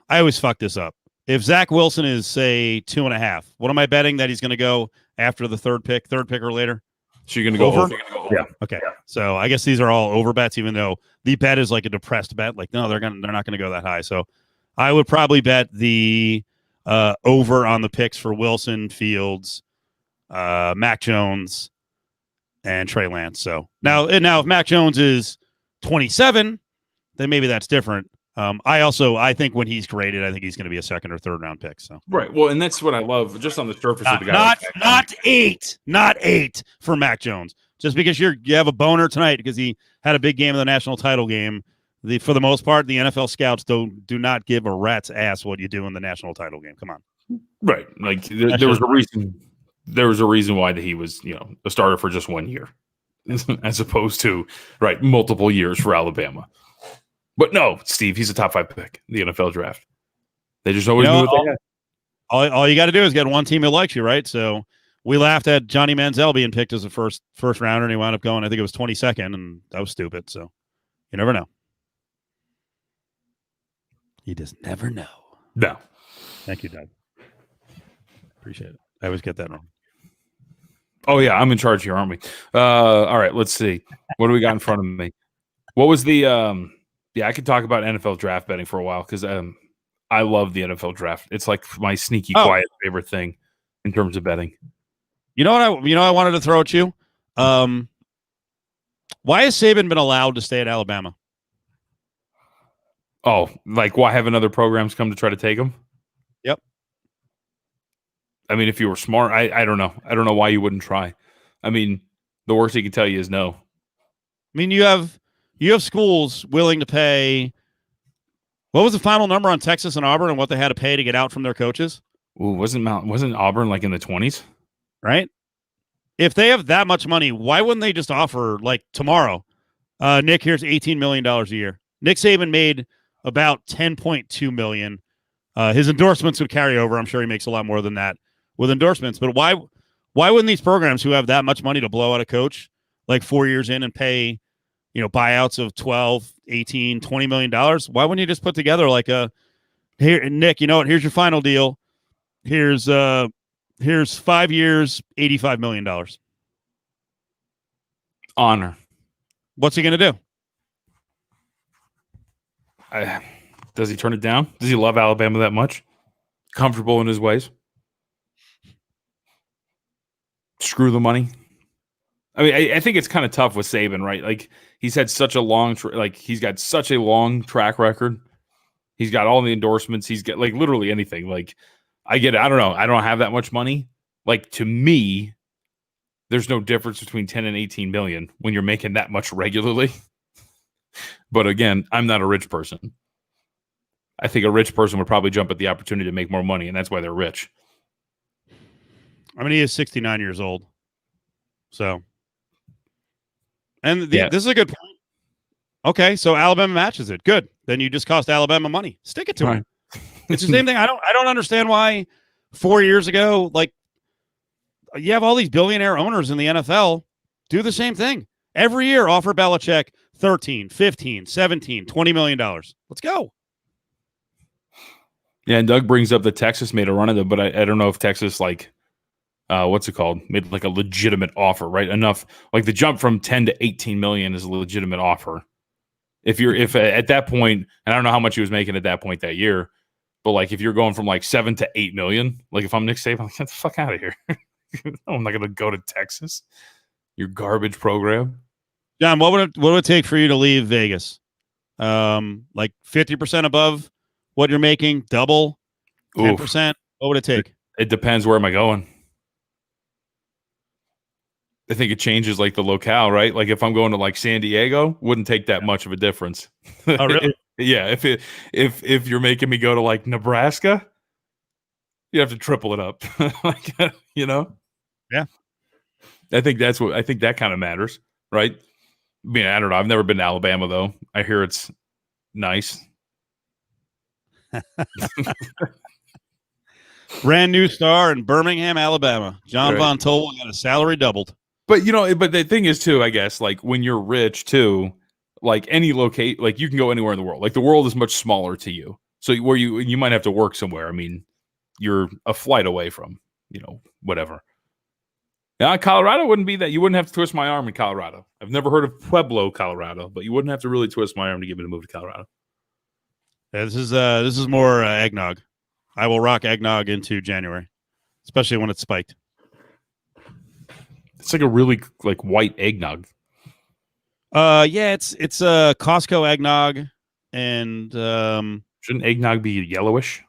I always fuck this up. If Zach Wilson is, say, 2.5, what am I betting that he's going to go after the third pick or later? So you're going to go over? Yeah. Okay. Yeah. So I guess these are all over bets, even though the bet is like a depressed bet. Like, no, they're not going to go that high. So I would probably bet the over on the picks for Wilson, Fields, Mac Jones, and Trey Lance. So now if Mac Jones is 27, then maybe that's different. I think when he's graded, I think he's going to be a second or third round pick. So Right. Well, and that's what I love just on the surface of the guy. not eight for Mac Jones. Just because you have a boner tonight because he had a big game in the national title game. For the most part, the NFL scouts do not give a rat's ass what you do in the national title game. Come on. Right. Like there was a reason. There was a reason why he was, a starter for just 1 year, as opposed to multiple years for Alabama. But no, Steve, he's a top 5 pick in the NFL draft. They just always knew what they had. All you got to do is get one team that likes you, right? So we laughed at Johnny Manziel being picked as a first rounder, and he wound up going, I think it was 22nd, and that was stupid. So you never know. You just never know. No. Thank you, Doug. Appreciate it. I always get that wrong. Oh, yeah, I'm in charge here, aren't we? All right, let's see. What do we got in front of me? What was the I could talk about NFL draft betting for a while because I love the NFL draft. It's like my sneaky, quiet favorite thing in terms of betting. You know what I wanted to throw at you? Why has Saban been allowed to stay at Alabama? Oh, like why haven't other programs come to try to take him? Yep. I mean, if you were smart, I don't know. I don't know why you wouldn't try. I mean, the worst he can tell you is no. I mean, you have schools willing to pay. What was the final number on Texas and Auburn and what they had to pay to get out from their coaches? Ooh, wasn't Auburn like in the 20s? Right. If they have that much money, why wouldn't they just offer like tomorrow? Nick, here's $18 million a year. Nick Saban made about $10.2 million. His endorsements would carry over. I'm sure he makes a lot more than that with endorsements. But why wouldn't these programs who have that much money to blow out a coach like 4 years in and pay, buyouts of 12, 18, $20 million? Why wouldn't you just put together like here, Nick, you know what? Here's your final deal. Here's 5 years, $85 million. Honor. What's he going to do? Does he turn it down? Does he love Alabama that much? Comfortable in his ways? Screw the money? I mean, I think it's kind of tough with Saban, right? Like he's had such a long, he's got such a long track record. He's got all the endorsements. He's got like literally anything. Like I get it. I don't know. I don't have that much money. Like to me, there's no difference between 10 and 18 million when you're making that much regularly. But again, I'm not a rich person. I think a rich person would probably jump at the opportunity to make more money, and that's why they're rich. I mean, he is 69 years old. So, and this is a good point. Okay, so Alabama matches it. Good. Then you just cost Alabama money. Stick it to him. It's the same thing. I don't understand why 4 years ago, like you have all these billionaire owners in the NFL do the same thing. Every year offer Belichick 13, 15, 17, $20 million. Let's go. Yeah, and Doug brings up that Texas made a run of it, but I don't know if Texas, like, what's it called? Made like a legitimate offer, right? Enough, like the jump from 10 to 18 million is a legitimate offer. If at that point, and I don't know how much he was making at that point that year, but like if you're going from like 7 to 8 million, like if I'm Nick Saban, I'm like, get the fuck out of here. I'm not going to go to Texas. Your garbage program. John, what would it take for you to leave Vegas? Like 50% above what you're making, double, 10%? What would it take? It depends. Where am I going? I think it changes like the locale, right? Like if I'm going to like San Diego, wouldn't take that much of a difference. Oh, really? Yeah. If you're making me go to like Nebraska, you have to triple it up. Like, Yeah. I think that kind of matters, right? I mean, I don't know. I've never been to Alabama though. I hear it's nice. Brand new star in Birmingham, Alabama. Jon Von Tobel got his salary doubled. But but the thing is too, I guess, like when you're rich too, like any locate, like you can go anywhere in the world. Like the world is much smaller to you, so where you might have to work somewhere. I mean, you're a flight away from whatever. Yeah, Colorado wouldn't be that. You wouldn't have to twist my arm in Colorado. I've never heard of Pueblo, Colorado, but you wouldn't have to really twist my arm to get me to move to Colorado. Yeah, this is more eggnog. I will rock eggnog into January, especially when it's spiked. It's like a really like white eggnog. Yeah, it's Costco eggnog, and shouldn't eggnog be yellowish?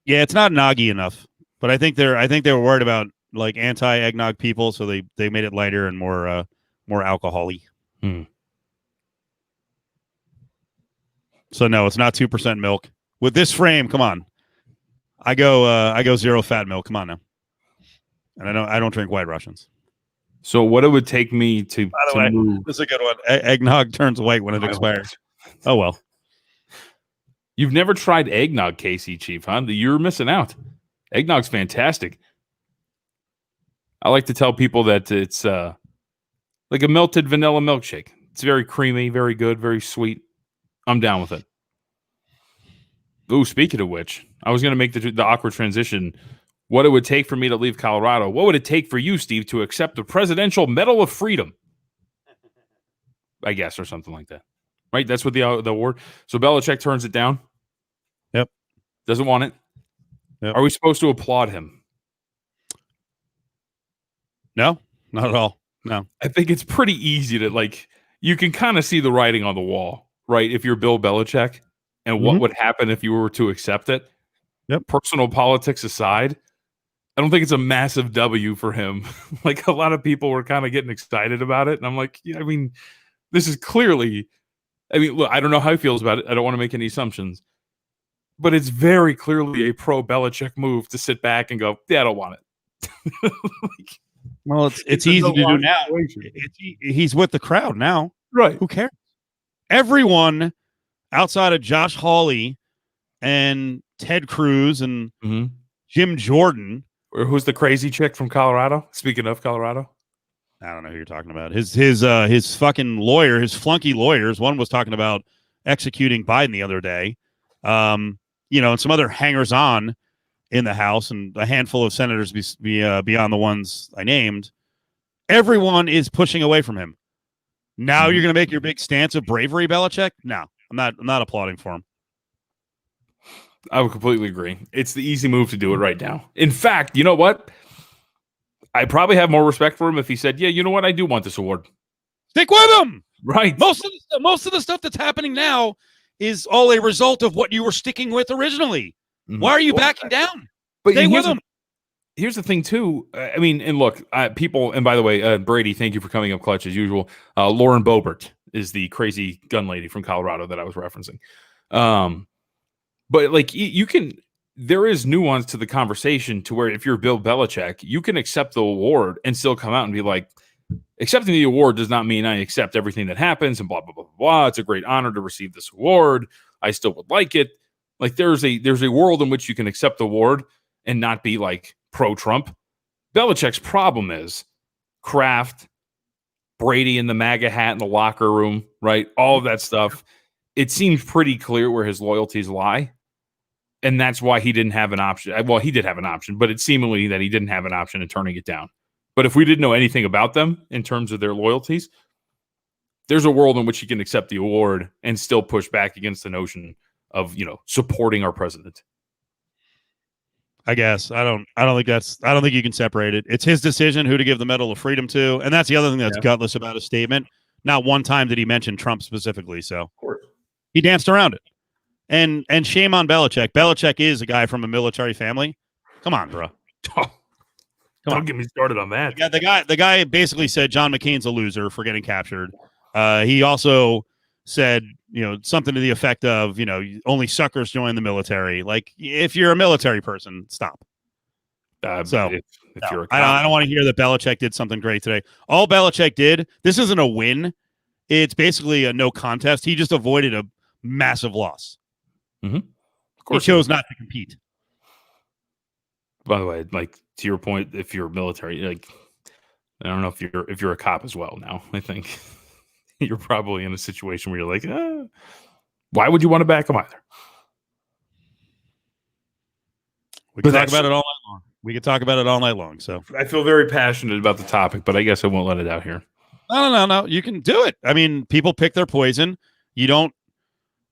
yeah, it's not noggy enough. But I think they were worried about like anti-eggnog people, so they made it lighter and more alcohol-y. So no, it's not 2% milk. With this frame, come on. I go zero fat milk. Come on now. And I don't drink White Russians. So what it would take me to, By the way, move. this is a good one. Eggnog turns white when it expires. Oh well. You've never tried eggnog, Casey Chief, huh? You're missing out. Eggnog's fantastic. I like to tell people that it's like a melted vanilla milkshake. It's very creamy, very good, very sweet. I'm down with it. Ooh, speaking of which, I was going to make the awkward transition. What it would take for me to leave Colorado. What would it take for you, Steve, to accept the Presidential Medal of Freedom? I guess, or something like that. Right? That's what the award. So Belichick turns it down. Yep. Doesn't want it. Yep. Are we supposed to applaud him? No, not at all. No. I think it's pretty easy to, like, you can kind of see the writing on the wall, right? If you're Bill Belichick and what would happen if you were to accept it. Yep. Personal politics aside, I don't think it's a massive W for him. Like, a lot of people were kind of getting excited about it. And I'm like, yeah, I mean, this is clearly, I mean, look, I don't know how he feels about it. I don't want to make any assumptions. But it's very clearly a pro-Belichick move to sit back and go, yeah, I don't want it. Like, well, it's easy to do now. He's with the crowd now. Right. Who cares? Everyone outside of Josh Hawley and Ted Cruz and Jim Jordan. Or who's the crazy chick from Colorado? Speaking of Colorado. I don't know who you're talking about. His fucking lawyer, his flunky lawyers. One was talking about executing Biden the other day. And some other hangers-on in the House and a handful of senators beyond the ones I named. Everyone is pushing away from him. Now you're going to make your big stance of bravery, Belichick? No, I'm not applauding for him. I would completely agree. It's the easy move to do it right now. In fact, you know what? I probably have more respect for him if he said, yeah, you know what? I do want this award. Stick with him. Right. Most of the stuff that's happening now is all a result of what you were sticking with originally. Why are you backing down? But stay with him. Here's the thing, too. I mean, and look, people, and by the way, Brady, thank you for coming up clutch as usual. Lauren Boebert is the crazy gun lady from Colorado that I was referencing. But like there is nuance to the conversation to where if you're Bill Belichick, you can accept the award and still come out and be like, accepting the award does not mean I accept everything that happens and blah, blah, blah, blah. It's a great honor to receive this award. I still would like it. Like there's a world in which you can accept the award and not be like pro-Trump. Belichick's problem is Kraft, Brady in the MAGA hat in the locker room, right? All of that stuff. It seems pretty clear where his loyalties lie. And that's why he didn't have an option. Well, he did have an option, but it's seemingly that he didn't have an option in turning it down. But if we didn't know anything about them in terms of their loyalties, there's a world in which he can accept the award and still push back against the notion of, supporting our president. I guess I don't think you can separate it. It's his decision who to give the Medal of Freedom to. And that's the other thing that's gutless about his statement. Not one time did he mention Trump specifically. So of course he danced around it. And shame on Belichick. Belichick is a guy from a military family. Come on, bro. Don't get me started on that. The guy basically said John McCain's a loser for getting captured. He also said, something to the effect of, only suckers join the military. Like, if you're a military person, stop. If you're I don't want to hear that Belichick did something great today. All Belichick did, this isn't a win. It's basically a no contest. He just avoided a massive loss. Mm-hmm. Of course, he chose not to compete. By the way, like to your point, if you're military, like I don't know if you're a cop as well. Now I think you're probably in a situation where you're like, why would you want to back him either? We can talk about it all night long. We could talk about it all night long. So I feel very passionate about the topic, but I guess I won't let it out here. No. You can do it. I mean, people pick their poison. You don't.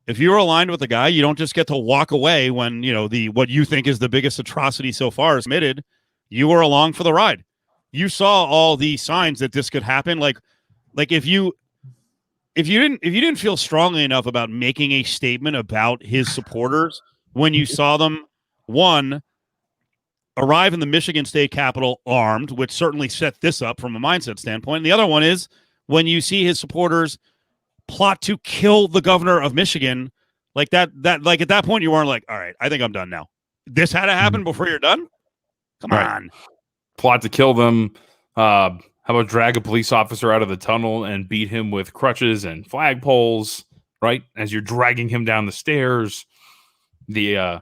If you're aligned with the guy, you don't just get to walk away when what you think is the biggest atrocity so far is committed. You were along for the ride. You saw all the signs that this could happen. Like if you if you didn't feel strongly enough about making a statement about his supporters when you saw them, one, arrive in the Michigan State Capitol armed, which certainly set this up from a mindset standpoint. And the other one is when you see his supporters plot to kill the governor of Michigan, like that like at that point you weren't like, all right, I think I'm done now. This had to happen before you're done? Come on. Plot to kill them. How about drag a police officer out of the tunnel and beat him with crutches and flagpoles, right? As you're dragging him down the stairs. The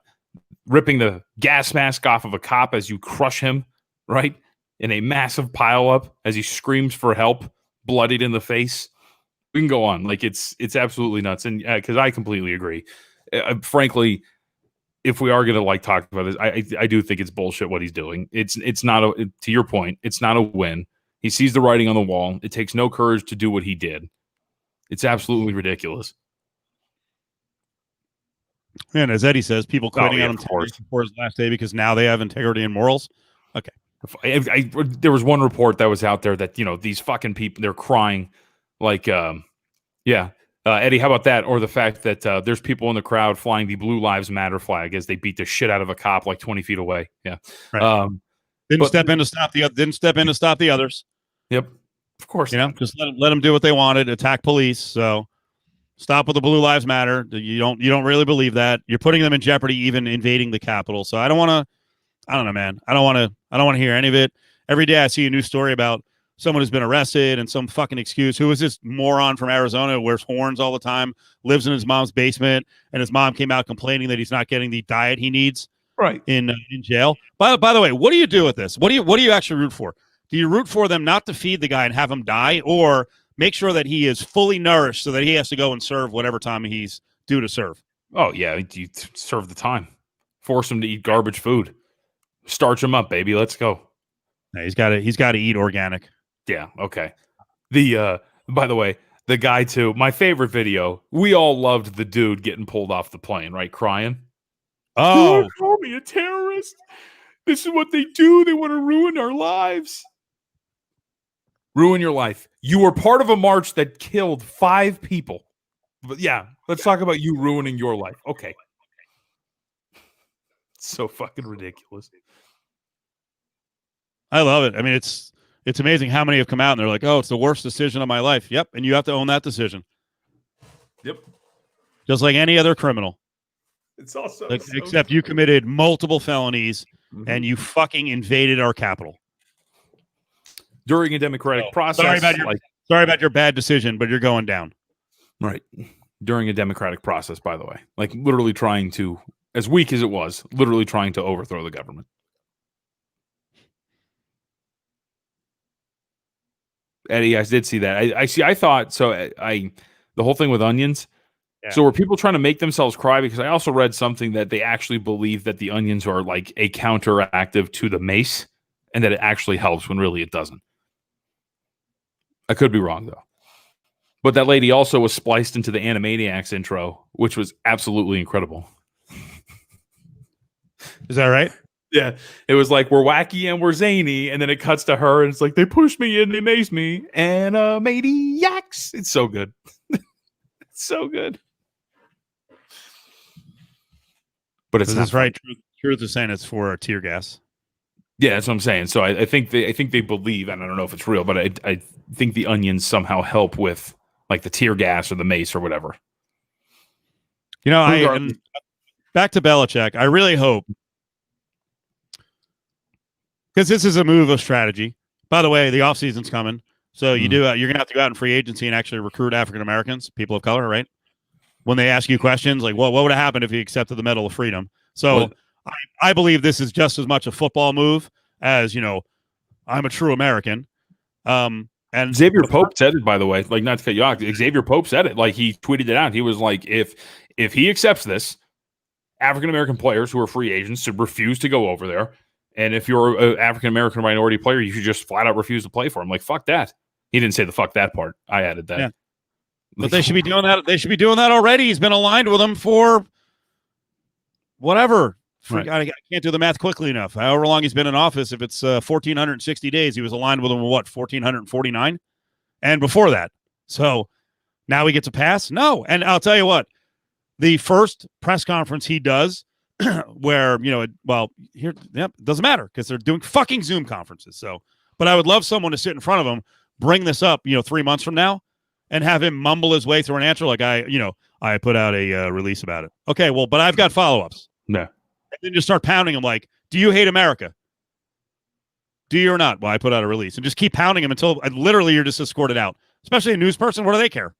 ripping the gas mask off of a cop as you crush him, right? In a massive pileup as he screams for help, bloodied in the face. We can go on. Like, it's absolutely nuts. And because I completely agree. Frankly, if we are going to like talk about this, I do think it's bullshit what he's doing. It's not to your point, it's not a win. He sees the writing on the wall. It takes no courage to do what he did. It's absolutely ridiculous. And as Eddie says, people quitting on him before his last day because now they have integrity and morals. Okay. There was one report that was out there that, these fucking people, they're crying like, Eddie, how about that? Or the fact that there's people in the crowd flying the Blue Lives Matter flag as they beat the shit out of a cop like 20 feet away. Yeah. Right. Didn't step in to stop the others. Yep. Of course. Just let them do what they wanted, attack police. So stop with the Blue Lives Matter. You don't really believe that. You're putting them in jeopardy, even invading the Capitol. So I don't know, man. I don't want to hear any of it. Every day I see a new story about someone who's been arrested and some fucking excuse. Who is this moron from Arizona who wears horns all the time, lives in his mom's basement, and his mom came out complaining that he's not getting the diet he needs in jail. By the way, what do you do with this? What do you actually root for? Do you root for them not to feed the guy and have him die, or make sure that he is fully nourished so that he has to go and serve whatever time he's due to serve? Oh, yeah. You serve the time. Force him to eat garbage food. Starch him up, baby. Let's go. Yeah, he's got to eat organic. Yeah, okay. By the way, the guy too, my favorite video, we all loved the dude getting pulled off the plane, right? Crying. Oh, don't call me a terrorist. This is what they do. They want to ruin our lives. Ruin your life. You were part of a march that killed 5 people. But yeah, let's talk about you ruining your life. Okay. So fucking ridiculous. I love it. I mean, it's amazing how many have come out and they're like, oh, it's the worst decision of my life. Yep. And you have to own that decision. Yep. Just like any other criminal. It's also except you committed multiple felonies and you fucking invaded our capital. During a democratic process. Sorry about your bad decision, but you're going down. Right. During a democratic process, by the way. Like literally trying to, as weak as it was, literally trying to overthrow the government. Eddie, I did see that. I thought so. The whole thing with onions. Yeah. So were people trying to make themselves cry? Because I also read something that they actually believe that the onions are like a counteractive to the mace, and that it actually helps when really it doesn't. I could be wrong though. But that lady also was spliced into the Animaniacs intro, which was absolutely incredible. Is that right? Yeah, it was like, we're wacky and we're zany, and then it cuts to her, and it's like, they pushed me and they maced me, and maniacs. It's so good. It's so good. But it's not right. Truth is saying it's for tear gas. Yeah, that's what I'm saying. So I think they believe, and I don't know if it's real, but I think the onions somehow help with like the tear gas or the mace or whatever. And back to Belichick. I really hope, because this is a move of strategy. By the way, the offseason's coming. So you're going to have to go out in free agency and actually recruit African-Americans, people of color, right? When they ask you questions like, what would have happened if you accepted the Medal of Freedom? So I believe this is just as much a football move as, I'm a true American. And Xavier Pope said it, by the way, like, not to cut you off. Xavier Pope said it, like, he tweeted it out. He was like, if he accepts this, African-American players who are free agents should refuse to go over there. And if you're an African-American minority player, you should just flat out refuse to play for him. Like, fuck that. He didn't say the fuck that part. I added that. Yeah. But they should be doing that. They should be doing that already. He's been aligned with them for whatever. Right. I can't do the math quickly enough. However long he's been in office, if it's 1,460 days, he was aligned with them, 1,449? And before that. So Now he gets a pass? No. And I'll tell you what, the first press conference he does where, it doesn't matter because they're doing fucking Zoom conferences. So, but I would love someone to sit in front of him, bring this up, 3 months from now and have him mumble his way through an answer. Like I put out a release about it. Okay. Well, but I've got follow-ups. No. And then just start pounding him like, do you hate America? Do you or not? Well, I put out a release and just keep pounding him until literally you're just escorted out, especially a news person. What do they care?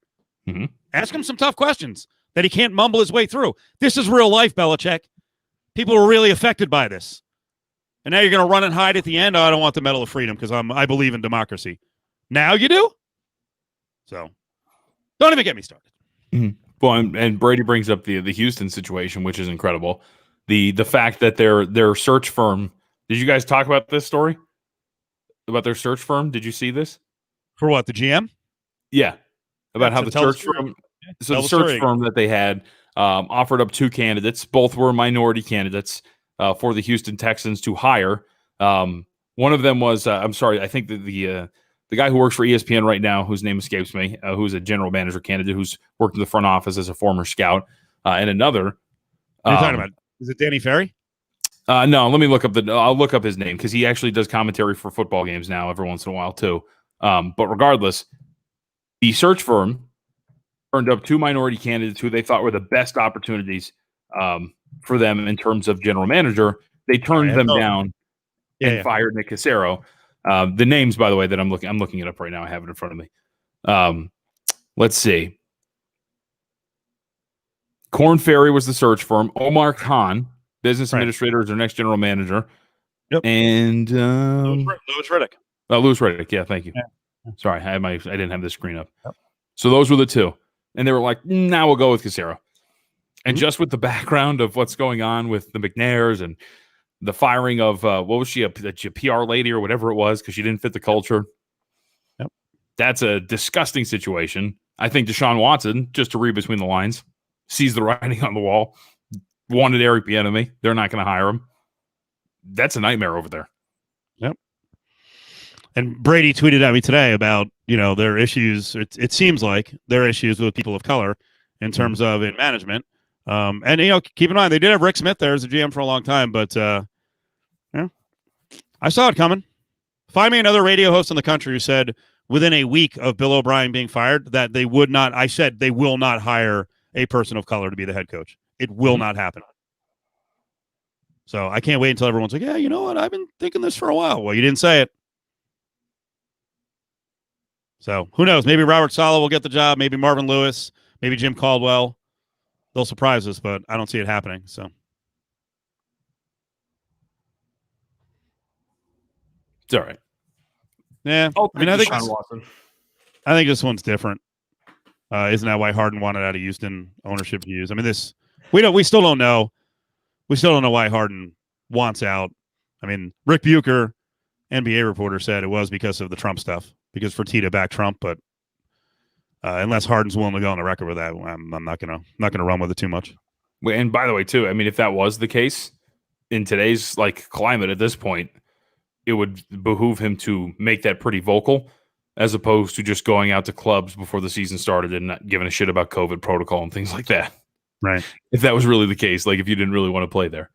Mm-hmm. Ask him some tough questions that he can't mumble his way through. This is real life, Belichick. People are really affected by this. And now you're going to run and hide at the end. Oh, I don't want the Medal of Freedom because I believe in democracy. Now you do? So don't even get me started. Mm-hmm. Well, and Brady brings up the Houston situation, which is incredible. The fact that their search firm, did you guys talk about this story? About their search firm? Did you see this? For what, the GM? Yeah. About how the search firm, so the search firm that they had offered up 2 candidates. Both were minority candidates for the Houston Texans to hire. One of them was, I think the guy who works for ESPN right now, whose name escapes me, who's a general manager candidate who's worked in the front office as a former scout, and another. What are you talking about? Is it Danny Ferry? No, let me look up I'll look up his name because he actually does commentary for football games now every once in a while too. But regardless, the search firm turned up 2 minority candidates who they thought were the best opportunities for them in terms of general manager. They turned them down and fired Nick Cassero. The names, by the way, that I'm looking it up right now. I have it in front of me. Let's see. Korn Ferry was the search firm. Omar Khan, business administrator, is their next general manager. Yep. And Louis Riddick. Louis Riddick. Yeah, thank you. Yeah. Sorry, I didn't have the screen up. Yep. So those were the 2. And they were like, now we'll go with Cassero. And just with the background of what's going on with the McNairs and the firing of, what was she, a PR lady or whatever it was, because she didn't fit the culture. Yep. That's a disgusting situation. I think Deshaun Watson, just to read between the lines, sees the writing on the wall, wanted Eric Bieniemy. They're not going to hire him. That's a nightmare over there. Yep. And Brady tweeted at me today about, their issues. It seems like their issues with people of color in terms of in management. And, keep in mind, they did have Rick Smith there as a GM for a long time, but, I saw it coming. Find me another radio host in the country who said within a week of Bill O'Brien being fired that they will not hire a person of color to be the head coach. It will not happen. So I can't wait until everyone's like, yeah, you know what? I've been thinking this for a while. Well, you didn't say it. So who knows? Maybe Robert Saleh will get the job. Maybe Marvin Lewis. Maybe Jim Caldwell. They'll surprise us, but I don't see it happening. So it's all right. Yeah. I think this one's different. Isn't that why Harden wanted out of Houston ownership views? I mean, we still don't know. We still don't know why Harden wants out. I mean, Rick Bucher, NBA reporter, said it was because of the Trump stuff, because Fertitta backed Trump. But unless Harden's willing to go on the record with that, I'm not gonna run with it too much. And by the way, too, I mean, if that was the case in today's climate at this point, it would behoove him to make that pretty vocal, as opposed to just going out to clubs before the season started and not giving a shit about COVID protocol and things like that. Right. If that was really the case, if you didn't really want to play there,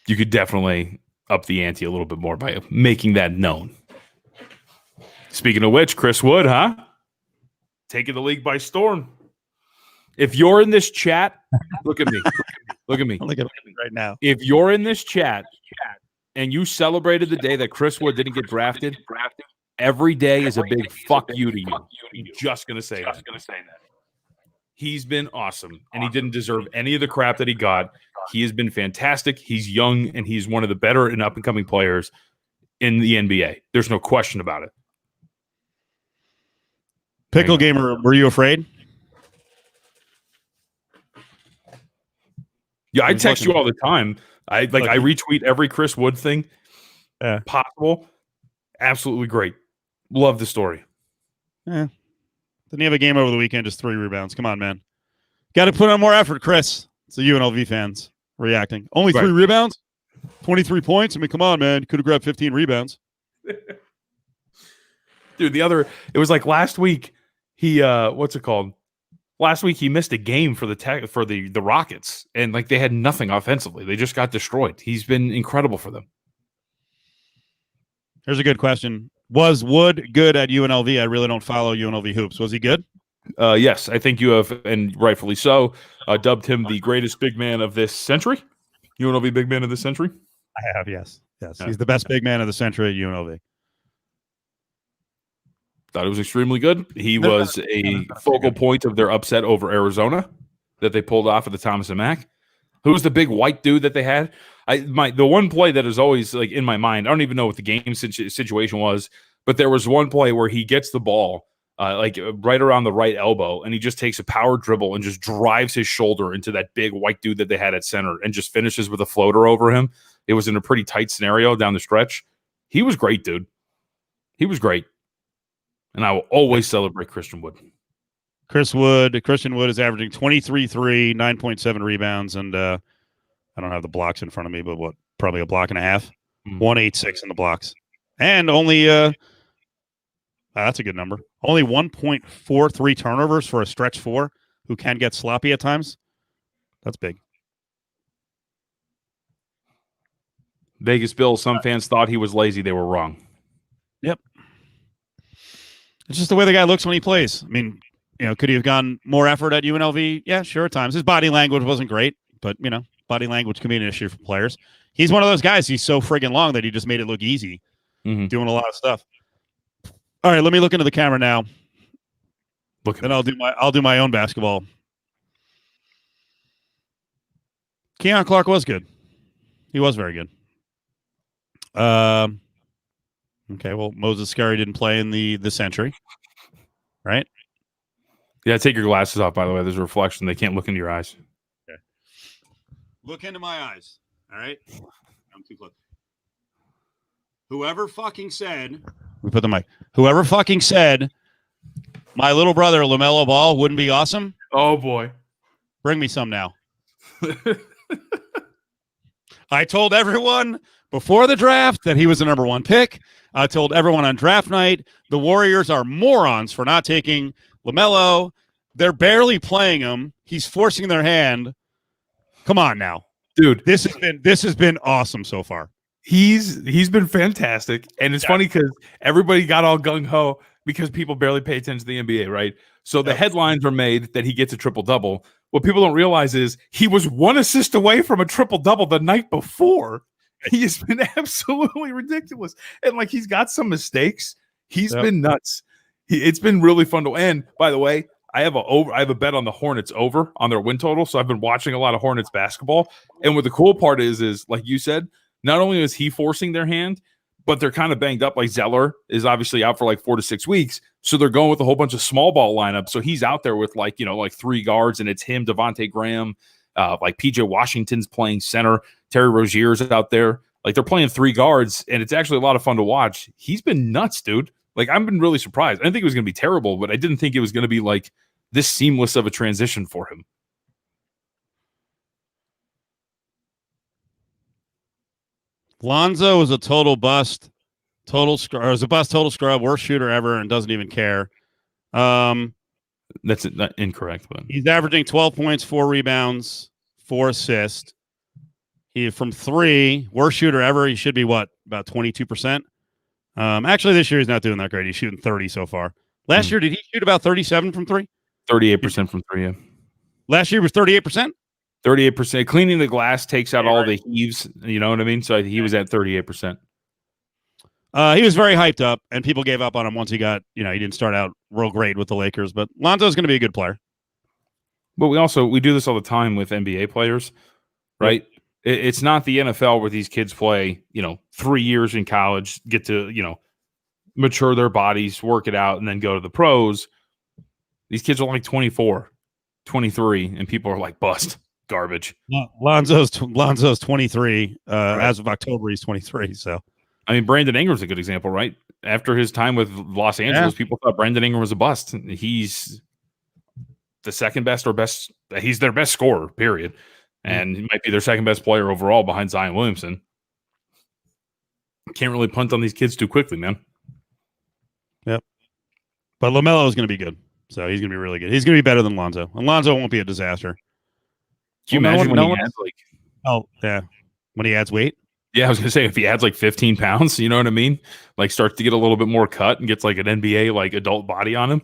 you could definitely up the ante a little bit more by making that known. Speaking of which, Chris Wood, huh? Taking the league by storm. If you're in this chat, look at me. Look at me. Look at me right now. If you're in this chat and you celebrated the day that Chris Wood didn't get drafted, every day is a big fuck you to you. I'm just going to say that. He's been awesome, and he didn't deserve any of the crap that he got. He has been fantastic. He's young, and he's one of the better and up-and-coming players in the NBA. There's no question about it. Pickle Gamer, were you afraid? Yeah, I text you all the time. I retweet every Chris Wood thing possible. Absolutely great. Love the story. Yeah. Didn't he have a game over the weekend? Just 3 rebounds. Come on, man. Got to put on more effort, Chris. It's the UNLV fans reacting. Only 3 rebounds? 23 points? I mean, come on, man. You could have grabbed 15 rebounds. Dude, it was like last week. He what's it called? Last week he missed a game for the Rockets, and like they had nothing offensively. They just got destroyed. He's been incredible for them. Here's a good question. Was Wood good at UNLV? I really don't follow UNLV hoops. Was he good? Yes, I think you have, and rightfully so, dubbed him the greatest big man of this century. UNLV big man of this century. I have, yes. Yes, he's the best big man of the century at UNLV. Thought it was extremely good. He was a focal point of their upset over Arizona that they pulled off at the Thomas and Mack. Who was the big white dude that they had? The one play that is always like in my mind. I don't even know what the game situation was, but there was one play where he gets the ball right around the right elbow, and he just takes a power dribble and just drives his shoulder into that big white dude that they had at center, and just finishes with a floater over him. It was in a pretty tight scenario down the stretch. He was great, dude. He was great. And I will always celebrate Christian Wood. Christian Wood is averaging 23-3, 9.7 rebounds, and I don't have the blocks in front of me, but probably a block and a half. 186 in the blocks. And only that's a good number. Only 1.43 turnovers for a stretch four who can get sloppy at times. That's big. Vegas Bill, some fans thought he was lazy. They were wrong. Yep. It's just the way the guy looks when he plays. I mean, could he have gone more effort at UNLV? Yeah, sure, at times. His body language wasn't great, but, body language can be an issue for players. He's one of those guys, he's so friggin' long that he just made it look easy, doing a lot of stuff. All right, let me look into the camera now. Then I'll do my own basketball. Keon Clark was good. He was very good. Okay, well, Moses Scurry didn't play in the century, right? Yeah, take your glasses off, by the way. There's a reflection. They can't look into your eyes. Okay. Look into my eyes, all right? I'm too close. Whoever fucking said... We put the mic. Whoever fucking said my little brother LaMelo Ball wouldn't be awesome. Oh, boy. Bring me some now. I told everyone before the draft that he was the number one pick. I told everyone on draft night the Warriors are morons for not taking LaMelo. They're barely playing him. He's forcing their hand. Come on now. Dude. This has been awesome so far. He's been fantastic. And it's funny because everybody got all gung-ho because people barely pay attention to the NBA, right? So the headlines are made that he gets a triple-double. What people don't realize is he was one assist away from a triple-double the night before. He has been absolutely ridiculous. And like he's got some mistakes. He's been nuts. It's been really fun to end. By the way, I have a bet on the Hornets over on their win total. So I've been watching a lot of Hornets basketball. And what the cool part is like you said, not only is he forcing their hand, but they're kind of banged up. Like Zeller is obviously out for like 4 to 6 weeks. So they're going with a whole bunch of small ball lineups. So he's out there with like 3 guards, and it's him, Devontae Graham, like PJ Washington's playing center. Terry Rozier's out there. Like they're playing 3 guards, and it's actually a lot of fun to watch. He's been nuts, dude. Like I've been really surprised. I didn't think it was going to be terrible, but I didn't think it was going to be like this seamless of a transition for him. Lonzo is a total bust, total scrub, worst shooter ever, and doesn't even care. That's not incorrect, but he's averaging 12 points, 4 rebounds, 4 assists. He from 3, worst shooter ever. He should be about 22%. Actually, this year he's not doing that great. He's shooting 30 so far. Last year, did he shoot about 37 from 3? 38% from 3. Yeah. Last year was 38%. 38%. Cleaning the glass takes out all the heaves. You know what I mean? So he was at 38%. He was very hyped up, and people gave up on him once he got, he didn't start out real great with the Lakers. But Lonzo's going to be a good player. But we do this all the time with NBA players, right? It's not the NFL where these kids play, 3 years in college, get to, mature their bodies, work it out, and then go to the pros. These kids are like 24, 23, and people are like, bust, garbage. Lonzo's 23. Right. As of October, he's 23. So, I mean, Brandon Ingram's a good example, right? After his time with Los Angeles, people thought Brandon Ingram was a bust. He's the second best or best. He's their best scorer, period. And he might be their second best player overall behind Zion Williamson. Can't really punt on these kids too quickly, man. Yep. But LaMelo is going to be good. So he's going to be really good. He's going to be better than Lonzo. And Lonzo won't be a disaster. Can you imagine when he adds like? Oh yeah, when he adds weight. Yeah, I was gonna say if he adds like 15 pounds, you know what I mean? Like starts to get a little bit more cut and gets like an NBA like adult body on him.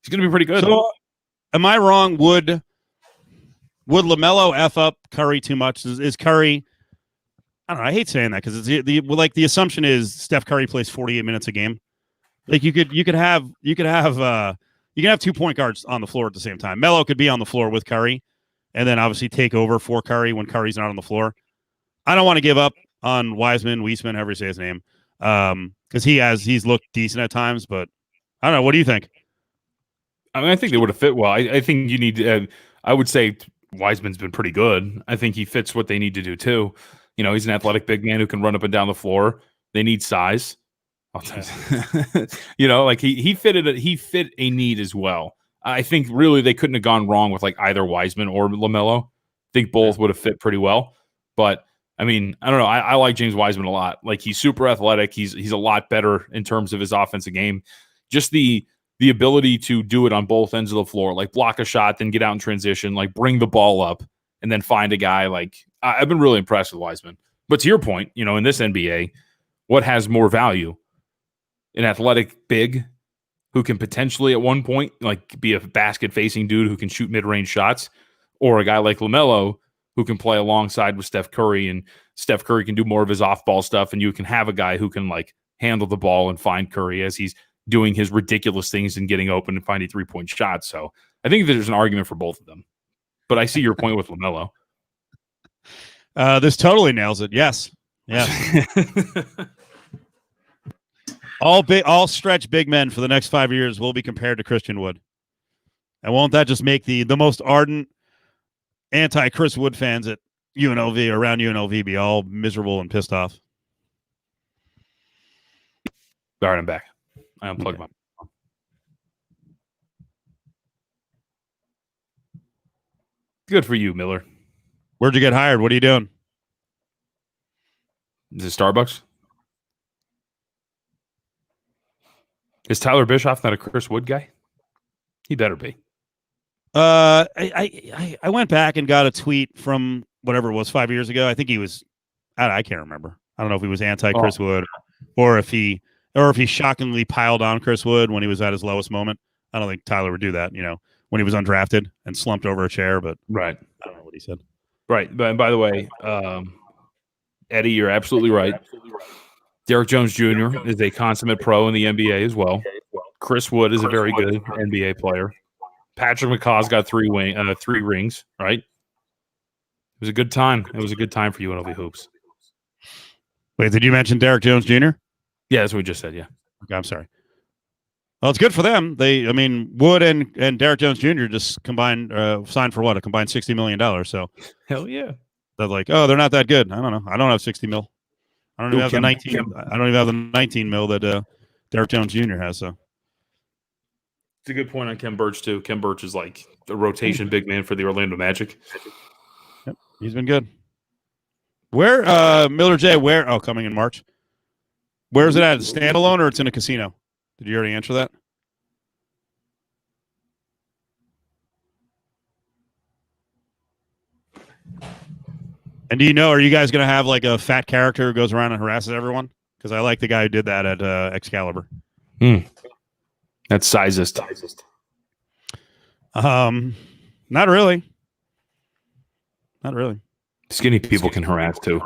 He's gonna be pretty good. So, am I wrong? Would LaMelo F up Curry too much? Is Curry? I don't know. I hate saying that because it's the assumption is Steph Curry plays 48 minutes a game. Like you could have 2 point guards on the floor at the same time. Melo could be on the floor with Curry, and then obviously take over for Curry when Curry's not on the floor. I don't want to give up on Weisman, however you say his name, because he's looked decent at times, but I don't know. What do you think? I mean, I think they would have fit well. I think you need. I would say Wiseman's been pretty good. I think he fits what they need to do too. You know, he's an athletic big man who can run up and down the floor. They need size. You know, like he fit a need as well. I think really they couldn't have gone wrong with like either Wiseman or LaMelo. I think both would have fit pretty well. But I mean, I don't know. I like James Wiseman a lot. Like he's super athletic. He's a lot better in terms of his offensive game. Just the ability to do it on both ends of the floor, like block a shot, then get out in transition, like bring the ball up, and then find a guy. Like I've been really impressed with Wiseman. But to your point, you know, in this NBA, what has more value? An athletic big who can potentially at one point like be a basket-facing dude who can shoot mid-range shots, or a guy like LaMelo who can play alongside with Steph Curry, and Steph Curry can do more of his off-ball stuff, and you can have a guy who can like handle the ball and find Curry as he's doing his ridiculous things and getting open and finding three-point shots. So I think there's an argument for both of them. But I see your point with LaMelo. This totally nails it. Yes. Yeah. all stretch big men for the next 5 years will be compared to Christian Wood. And won't that just make the most ardent anti-Chris Wood fans at UNLV or around UNLV be all miserable and pissed off? All right, I'm back. I unplugged my phone. Good for you, Miller. Where'd you get hired? What are you doing? Is it Starbucks? Is Tyler Bischoff not a Chris Wood guy? He better be. I went back and got a tweet from whatever it was 5 years ago. I think he was. I can't remember. I don't know if he was anti-Chris Wood or if he shockingly piled on Chris Wood when he was at his lowest moment. I don't think Tyler would do that. You know, when he was undrafted and slumped over a chair. But right, I don't know what he said. Right, but by the way, Eddie, you're absolutely right. Derek Jones Jr. is a consummate pro in the NBA as well. Chris Wood is a very good NBA player. Patrick McCaw's got three rings, right? It was a good time. It was a good time for UNLV hoops. Wait, did you mention Derek Jones Jr.? Yeah, that's what we just said, yeah. Okay, I'm sorry. Well, it's good for them. Wood and Derek Jones Jr. just combined signed for what? A combined $60 million. So hell yeah. They're like, oh, they're not that good. I don't know. I don't have 60 mil. I don't even have the 19. I don't even have the 19 mil that Derek Jones Jr. has. So it's a good point on Kem Birch too. Kem Birch is like the rotation big man for the Orlando Magic. Yep, he's been good. Where Miller J? Where? Oh, coming in March. Where is it at? Standalone or it's in a casino? Did you already answer that? And do you know, are you guys going to have like a fat character who goes around and harasses everyone? Because I like the guy who did that at Excalibur. That's sizest. Not really. Not really. Skinny people can harass too.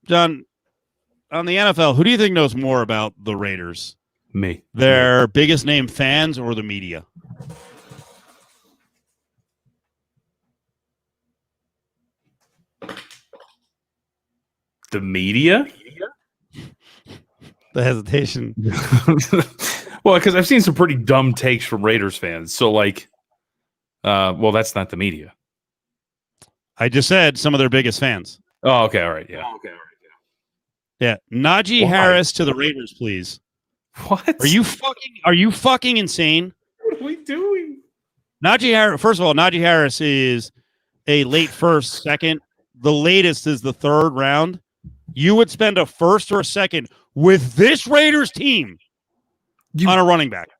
John, on the NFL, who do you think knows more about the Raiders? Me. Their biggest name fans or the media? The media? The hesitation. Well, because I've seen some pretty dumb takes from Raiders fans. So, like, well, that's not the media. I just said some of their biggest fans. Oh, okay. All right. Yeah. Yeah. Najee Harris to the Raiders, please. What? Are you fucking insane? What are we doing? Najee Harris, first of all, Najee Harris is a late first, second. The latest is the third round. You would spend a first or a second with this Raiders team on a running back.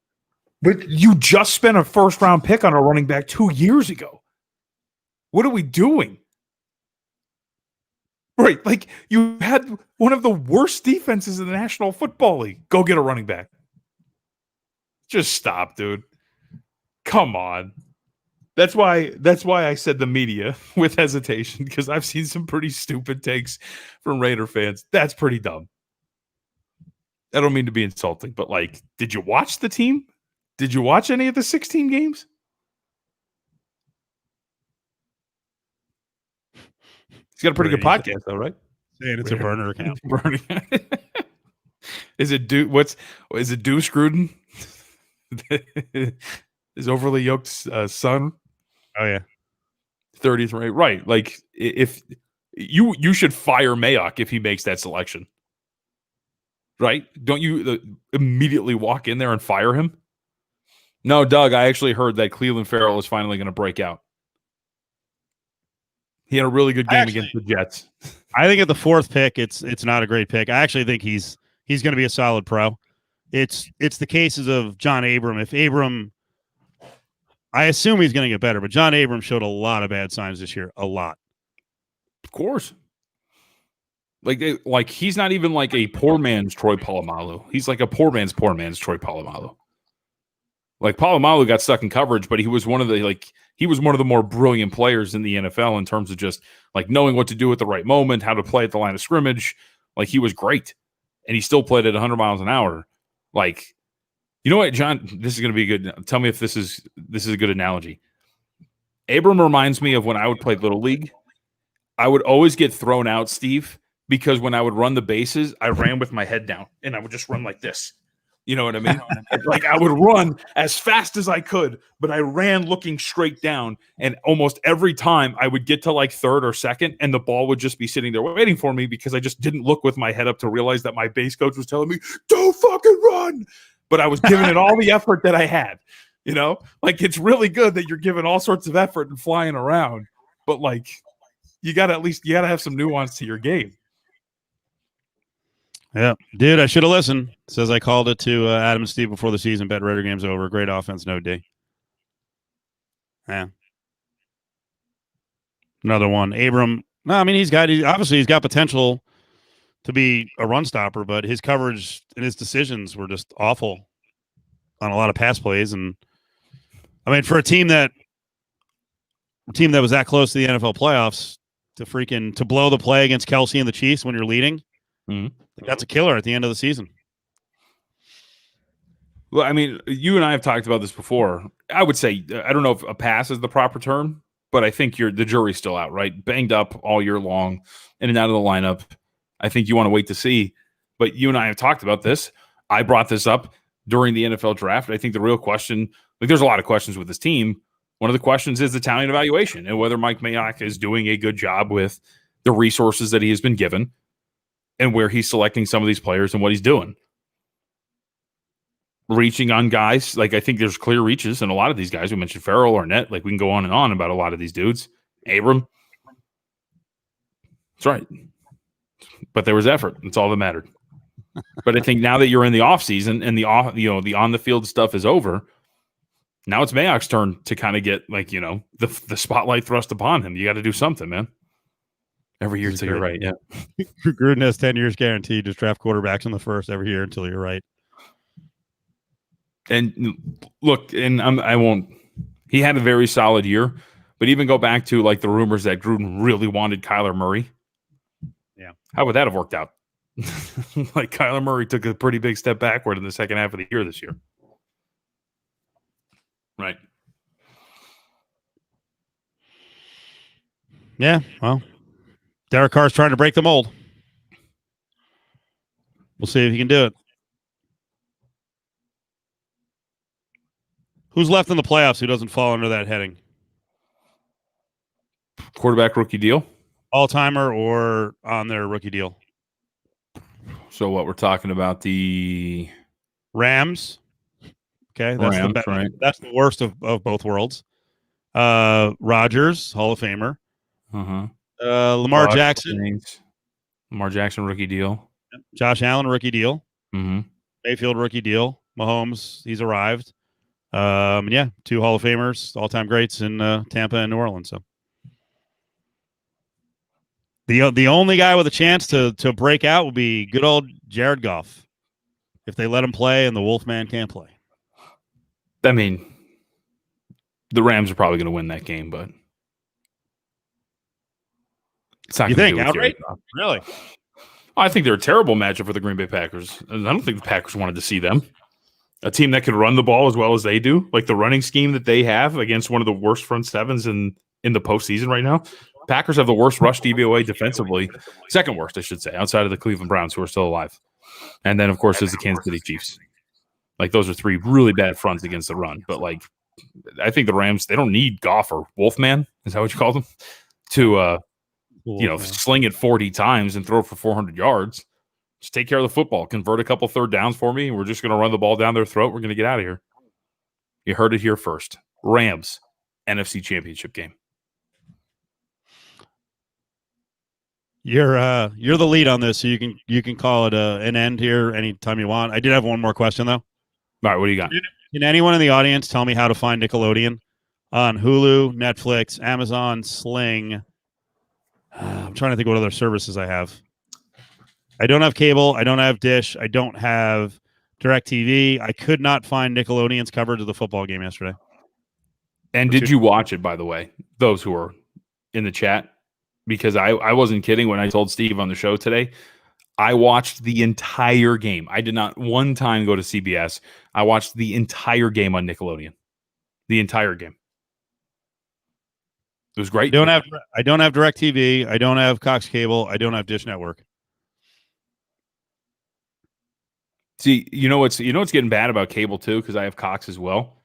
But you just spent a first-round pick on a running back 2 years ago. What are we doing? Right, like you had one of the worst defenses in the National Football League. Go get a running back. Just stop, dude. Come on. That's why I said the media with hesitation, because I've seen some pretty stupid takes from Raider fans. That's pretty dumb. I don't mean to be insulting, but like, did you watch the team? Did you watch any of the 16 games? He's got a pretty good podcast, though, right? And it's a burner account. Is it Deuce Gruden? His overly yoked son? Oh yeah, 30th right? Like, if you should fire Mayock if he makes that selection, right? Don't you immediately walk in there and fire him? No, Doug. I actually heard that Cleveland Farrell is finally going to break out. He had a really good game against the Jets. I think at the 4th pick, it's not a great pick. I actually think he's going to be a solid pro. It's the cases of John Abram. If Abram, I assume he's going to get better, but John Abram showed a lot of bad signs this year. A lot. Of course. Like he's not even like a poor man's Troy Polamalu. He's like a poor man's Troy Polamalu. Like Polamalu got stuck in coverage, but he was one of the more brilliant players in the NFL in terms of just like knowing what to do at the right moment, how to play at the line of scrimmage. Like he was great, and he still played at 100 miles an hour. Like, you know what, John? This is going to be good. Tell me if this is a good analogy. Abram reminds me of when I would play Little League. I would always get thrown out, Steve, because when I would run the bases, I ran with my head down, and I would just run like this. You know what I mean? Like I would run as fast as I could, but I ran looking straight down. And almost every time I would get to like 3rd or 2nd, and the ball would just be sitting there waiting for me because I just didn't look with my head up to realize that my base coach was telling me, "Don't fucking run." But I was giving it all the effort that I had. You know, like it's really good that you're giving all sorts of effort and flying around, but like you got to have some nuance to your game. Yeah, dude, I should have listened. Says I called it to Adam and Steve before the season. Bet Raider game's over. Great offense, no D. Yeah. Another one. Abram. No, I mean he's got potential to be a run stopper, but his coverage and his decisions were just awful on a lot of pass plays. And I mean, for a team that was that close to the NFL playoffs to blow the play against Kelsey and the Chiefs when you're leading. Mm-hmm. That's a killer at the end of the season. Well, I mean, you and I have talked about this before. I would say, I don't know if a pass is the proper term, but I think the jury's still out, right? Banged up all year long, in and out of the lineup. I think you want to wait to see. But you and I have talked about this. I brought this up during the NFL draft. I think the real question, like there's a lot of questions with this team. One of the questions is the talent evaluation and whether Mike Mayock is doing a good job with the resources that he has been given and where he's selecting some of these players and what he's doing. Reaching on guys, like I think there's clear reaches in a lot of these guys. We mentioned Farrell, Arnett, like we can go on and on about a lot of these dudes. Abram. That's right. But there was effort. That's all that mattered. But I think now that you're in the offseason and the on the field stuff is over, now it's Mayock's turn to kind of get like, the spotlight thrust upon him. You got to do something, man. Every year until you're right, yeah. Gruden has 10 years guaranteed to draft quarterbacks in the first every year until you're right. And look, and I won't. He had a very solid year, but even go back to like the rumors that Gruden really wanted Kyler Murray. Yeah, how would that have worked out? Like Kyler Murray took a pretty big step backward in the second half of the year this year, right? Yeah, well, Derek Carr's trying to break the mold. We'll see if he can do it. Who's left in the playoffs who doesn't fall under that heading? Quarterback rookie deal? All-timer or on their rookie deal? So what we're talking about, the Rams. Okay, that's Rams, right. That's the worst of both worlds. Rodgers, Hall of Famer. Uh-huh. Lamar Jackson. Lamar Jackson rookie deal. Josh Allen, rookie deal. Mm-hmm. Mayfield, rookie deal. Mahomes, he's arrived. Yeah, 2 Hall of Famers, all-time greats in Tampa and New Orleans. So the only guy with a chance to break out will be good old Jared Goff if they let him play and the Wolfman can't play. I mean, the Rams are probably going to win that game, but it's not You going to think do it. outright? Really? I think they're a terrible matchup for the Green Bay Packers. I don't think the Packers wanted to see them. A team that could run the ball as well as they do, like the running scheme that they have against one of the worst front sevens in the postseason right now. Packers have the worst rush DVOA defensively, second worst, I should say, outside of the Cleveland Browns, who are still alive. And then, of course, there's the Kansas City Chiefs. Like, those are 3 really bad fronts against the run. But, like, I think the Rams, they don't need Goff or Wolfman, is that what you call them, to, sling it 40 times and throw for 400 yards. Just take care of the football. Convert a couple third downs for me. We're just going to run the ball down their throat. We're going to get out of here. You heard it here first. Rams, NFC Championship game. You're the lead on this, so you can call it an end here anytime you want. I did have one more question though. All right, what do you got? Can anyone in the audience tell me how to find Nickelodeon on Hulu, Netflix, Amazon, Sling? I'm trying to think what other services I have. I don't have cable. I don't have Dish. I don't have DirecTV. I could not find Nickelodeon's coverage of the football game yesterday. And did you watch it, by the way, those who are in the chat? Because I wasn't kidding when I told Steve on the show today. I watched the entire game. I did not one time go to CBS. I watched the entire game on Nickelodeon. The entire game. It was great. I don't have DirecTV. I don't have Cox Cable. I don't have Dish Network. See, you know what's getting bad about cable too, because I have Cox as well.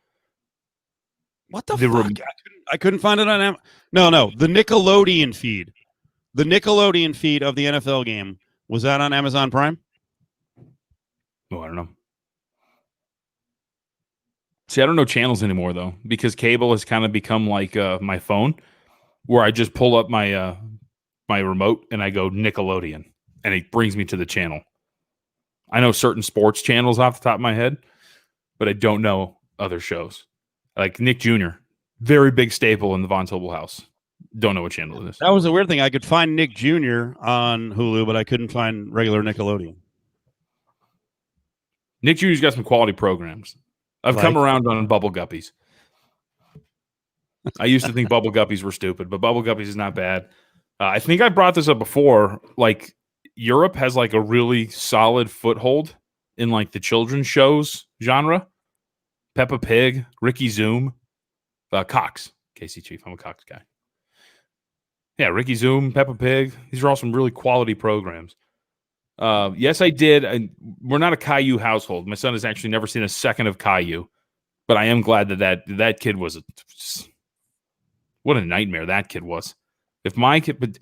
What the fuck? I couldn't find it on No, the Nickelodeon feed. The Nickelodeon feed of the NFL game. Was that on Amazon Prime? Oh, I don't know. See, I don't know channels anymore though, because cable has kind of become like my phone, where I just pull up my my remote and I go Nickelodeon, and it brings me to the channel. I know certain sports channels off the top of my head, but I don't know other shows. Like Nick Jr., very big staple in the Von Tobel house. Don't know what channel it is. That was a weird thing. I could find Nick Jr. on Hulu, but I couldn't find regular Nickelodeon. Nick Jr.'s got some quality programs. I've come around on Bubble Guppies. I used to think Bubble Guppies were stupid, but Bubble Guppies is not bad. I think I brought this up before. Like, Europe has like a really solid foothold in like the children's shows genre. Peppa Pig, Ricky Zoom, Cox, Casey Chief. I'm a Cox guy. Yeah, Ricky Zoom, Peppa Pig. These are all some really quality programs. Yes, I did. We're not a Caillou household. My son has actually never seen a second of Caillou, but I am glad that kid was what a nightmare that kid was. If my kid, but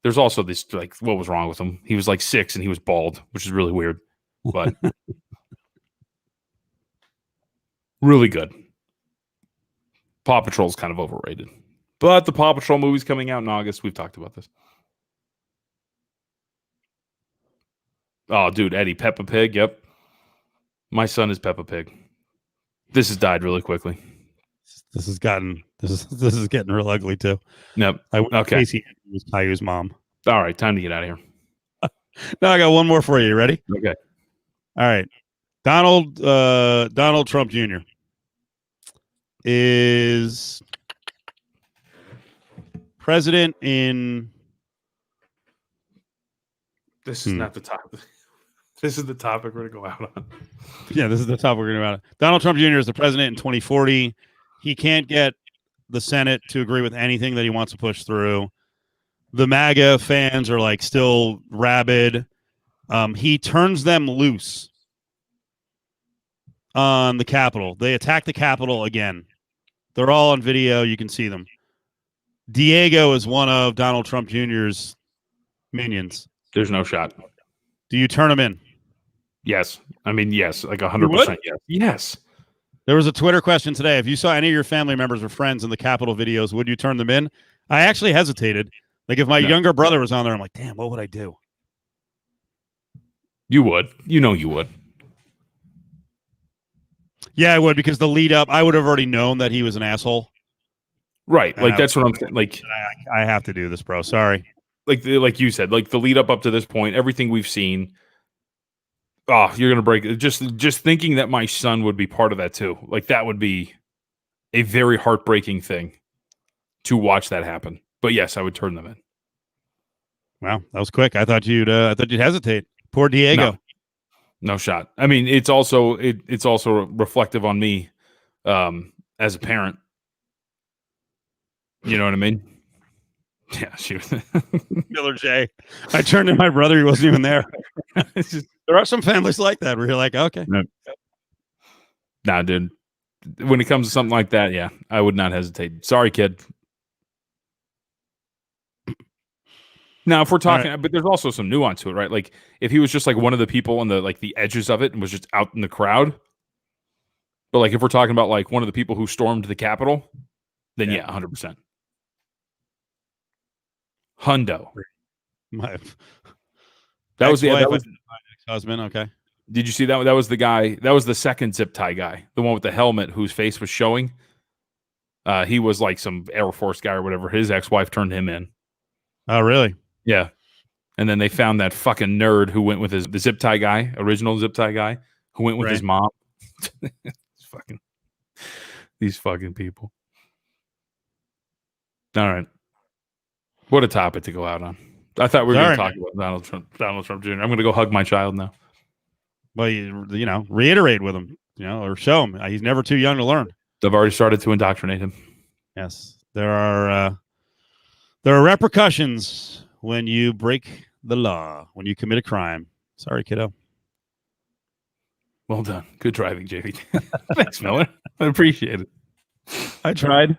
there's also this, like, what was wrong with him? He was like 6 and he was bald, which is really weird, but really good. Paw Patrol's kind of overrated, but the Paw Patrol movie's coming out in August. We've talked about this. Oh, dude, Eddie, Peppa Pig. Yep. My son is Peppa Pig. This has died really quickly. This is getting real ugly too. Yep. Okay. Casey was Caillou's mom. All right, time to get out of here. Now I got one more for you. Ready? Okay. All right. Donald Trump Jr. is president in. This is not the topic. This is the topic we're going to go out on. Yeah, this is the topic we're going to go out on. Donald Trump Jr. is the president in 2040. He can't get the Senate to agree with anything that he wants to push through. The MAGA fans are like still rabid. He turns them loose on the Capitol. They attack the Capitol again. They're all on video. You can see them. Diego is one of Donald Trump Jr.'s minions. There's no shot. Do you turn him in? Yes. I mean, yes, like 100%. Yes. Yes. There was a Twitter question today. If you saw any of your family members or friends in the Capitol videos, would you turn them in? I actually hesitated. Like, if my younger brother was on there, I'm like, damn, what would I do? You would. You would. Yeah, I would, because the lead up, I would have already known that he was an asshole. Right. Like, that's what I'm saying. Like, I have to do this, bro. Sorry. Like you said, like the lead up to this point, everything we've seen. Oh, you're gonna break it. Just thinking that my son would be part of that too. Like, that would be a very heartbreaking thing to watch that happen. But yes, I would turn them in. Wow, that was quick. I thought you'd hesitate. Poor Diego. No shot. I mean, it's also reflective on me as a parent. You know what I mean? Yeah, shoot. Miller J. I turned to my brother. He wasn't even there. There are some families like that where you're like, okay. Nah, dude. When it comes to something like that, yeah, I would not hesitate. Sorry, kid. Now, if we're talking, but there's also some nuance to it, right? Like, if he was just like one of the people on the edges of it and was just out in the crowd, but like if we're talking about like one of the people who stormed the Capitol, then yeah, 100%. Hundo. That was my ex-husband. Okay. Did you see that? That was the guy. That was the second zip tie guy, the one with the helmet whose face was showing. He was like some Air Force guy or whatever. His ex-wife turned him in. Oh, really? Yeah. And then they found that fucking nerd who went with the zip tie guy, original zip tie guy, who went with his mom. These fucking people. All right. What a topic to go out on. I thought we were going to talk about Donald Trump Jr. I'm going to go hug my child now. Well, you know, reiterate with him, or show him. He's never too young to learn. I've already started to indoctrinate him. Yes. There are repercussions when you break the law, when you commit a crime. Sorry, kiddo. Well done. Good driving, JV. Thanks, Miller. I appreciate it. I tried.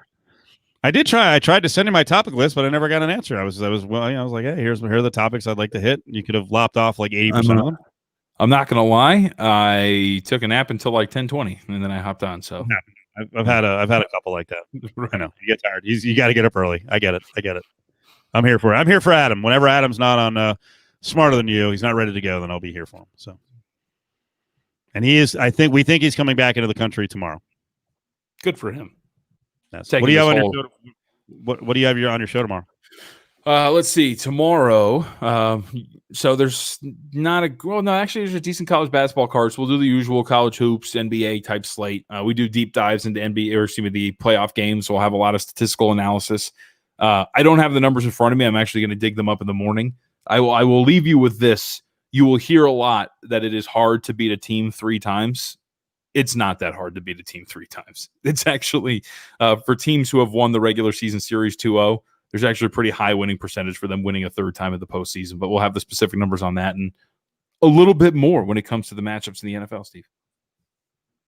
I did try. I tried to send him my topic list, but I never got an answer. I was like, hey, here are the topics I'd like to hit. You could have lopped off like 80% of them. I'm not gonna lie. I took a nap until like 10:20, and then I hopped on. So I've had a couple like that. I know you get tired. You got to get up early. I get it. I'm here for Adam. Whenever Adam's not on Smarter Than You, he's not ready to go, then I'll be here for him. So, and he is. We think he's coming back into the country tomorrow. Good for him. What do you have on your show? What do you have on your show tomorrow? Let's see. Tomorrow, so there's not actually there's a decent college basketball cards. We'll do the usual college hoops, NBA type slate. We do deep dives into the playoff games. So we'll have a lot of statistical analysis. I don't have the numbers in front of me. I'm actually going to dig them up in the morning. I will leave you with this. You will hear a lot that it is hard to beat a team 3 times. It's not that hard to beat a team 3 times. It's actually for teams who have won the regular season series 2-0. There's actually a pretty high winning percentage for them winning a 3rd time at the postseason, but we'll have the specific numbers on that and a little bit more when it comes to the matchups in the NFL, Steve.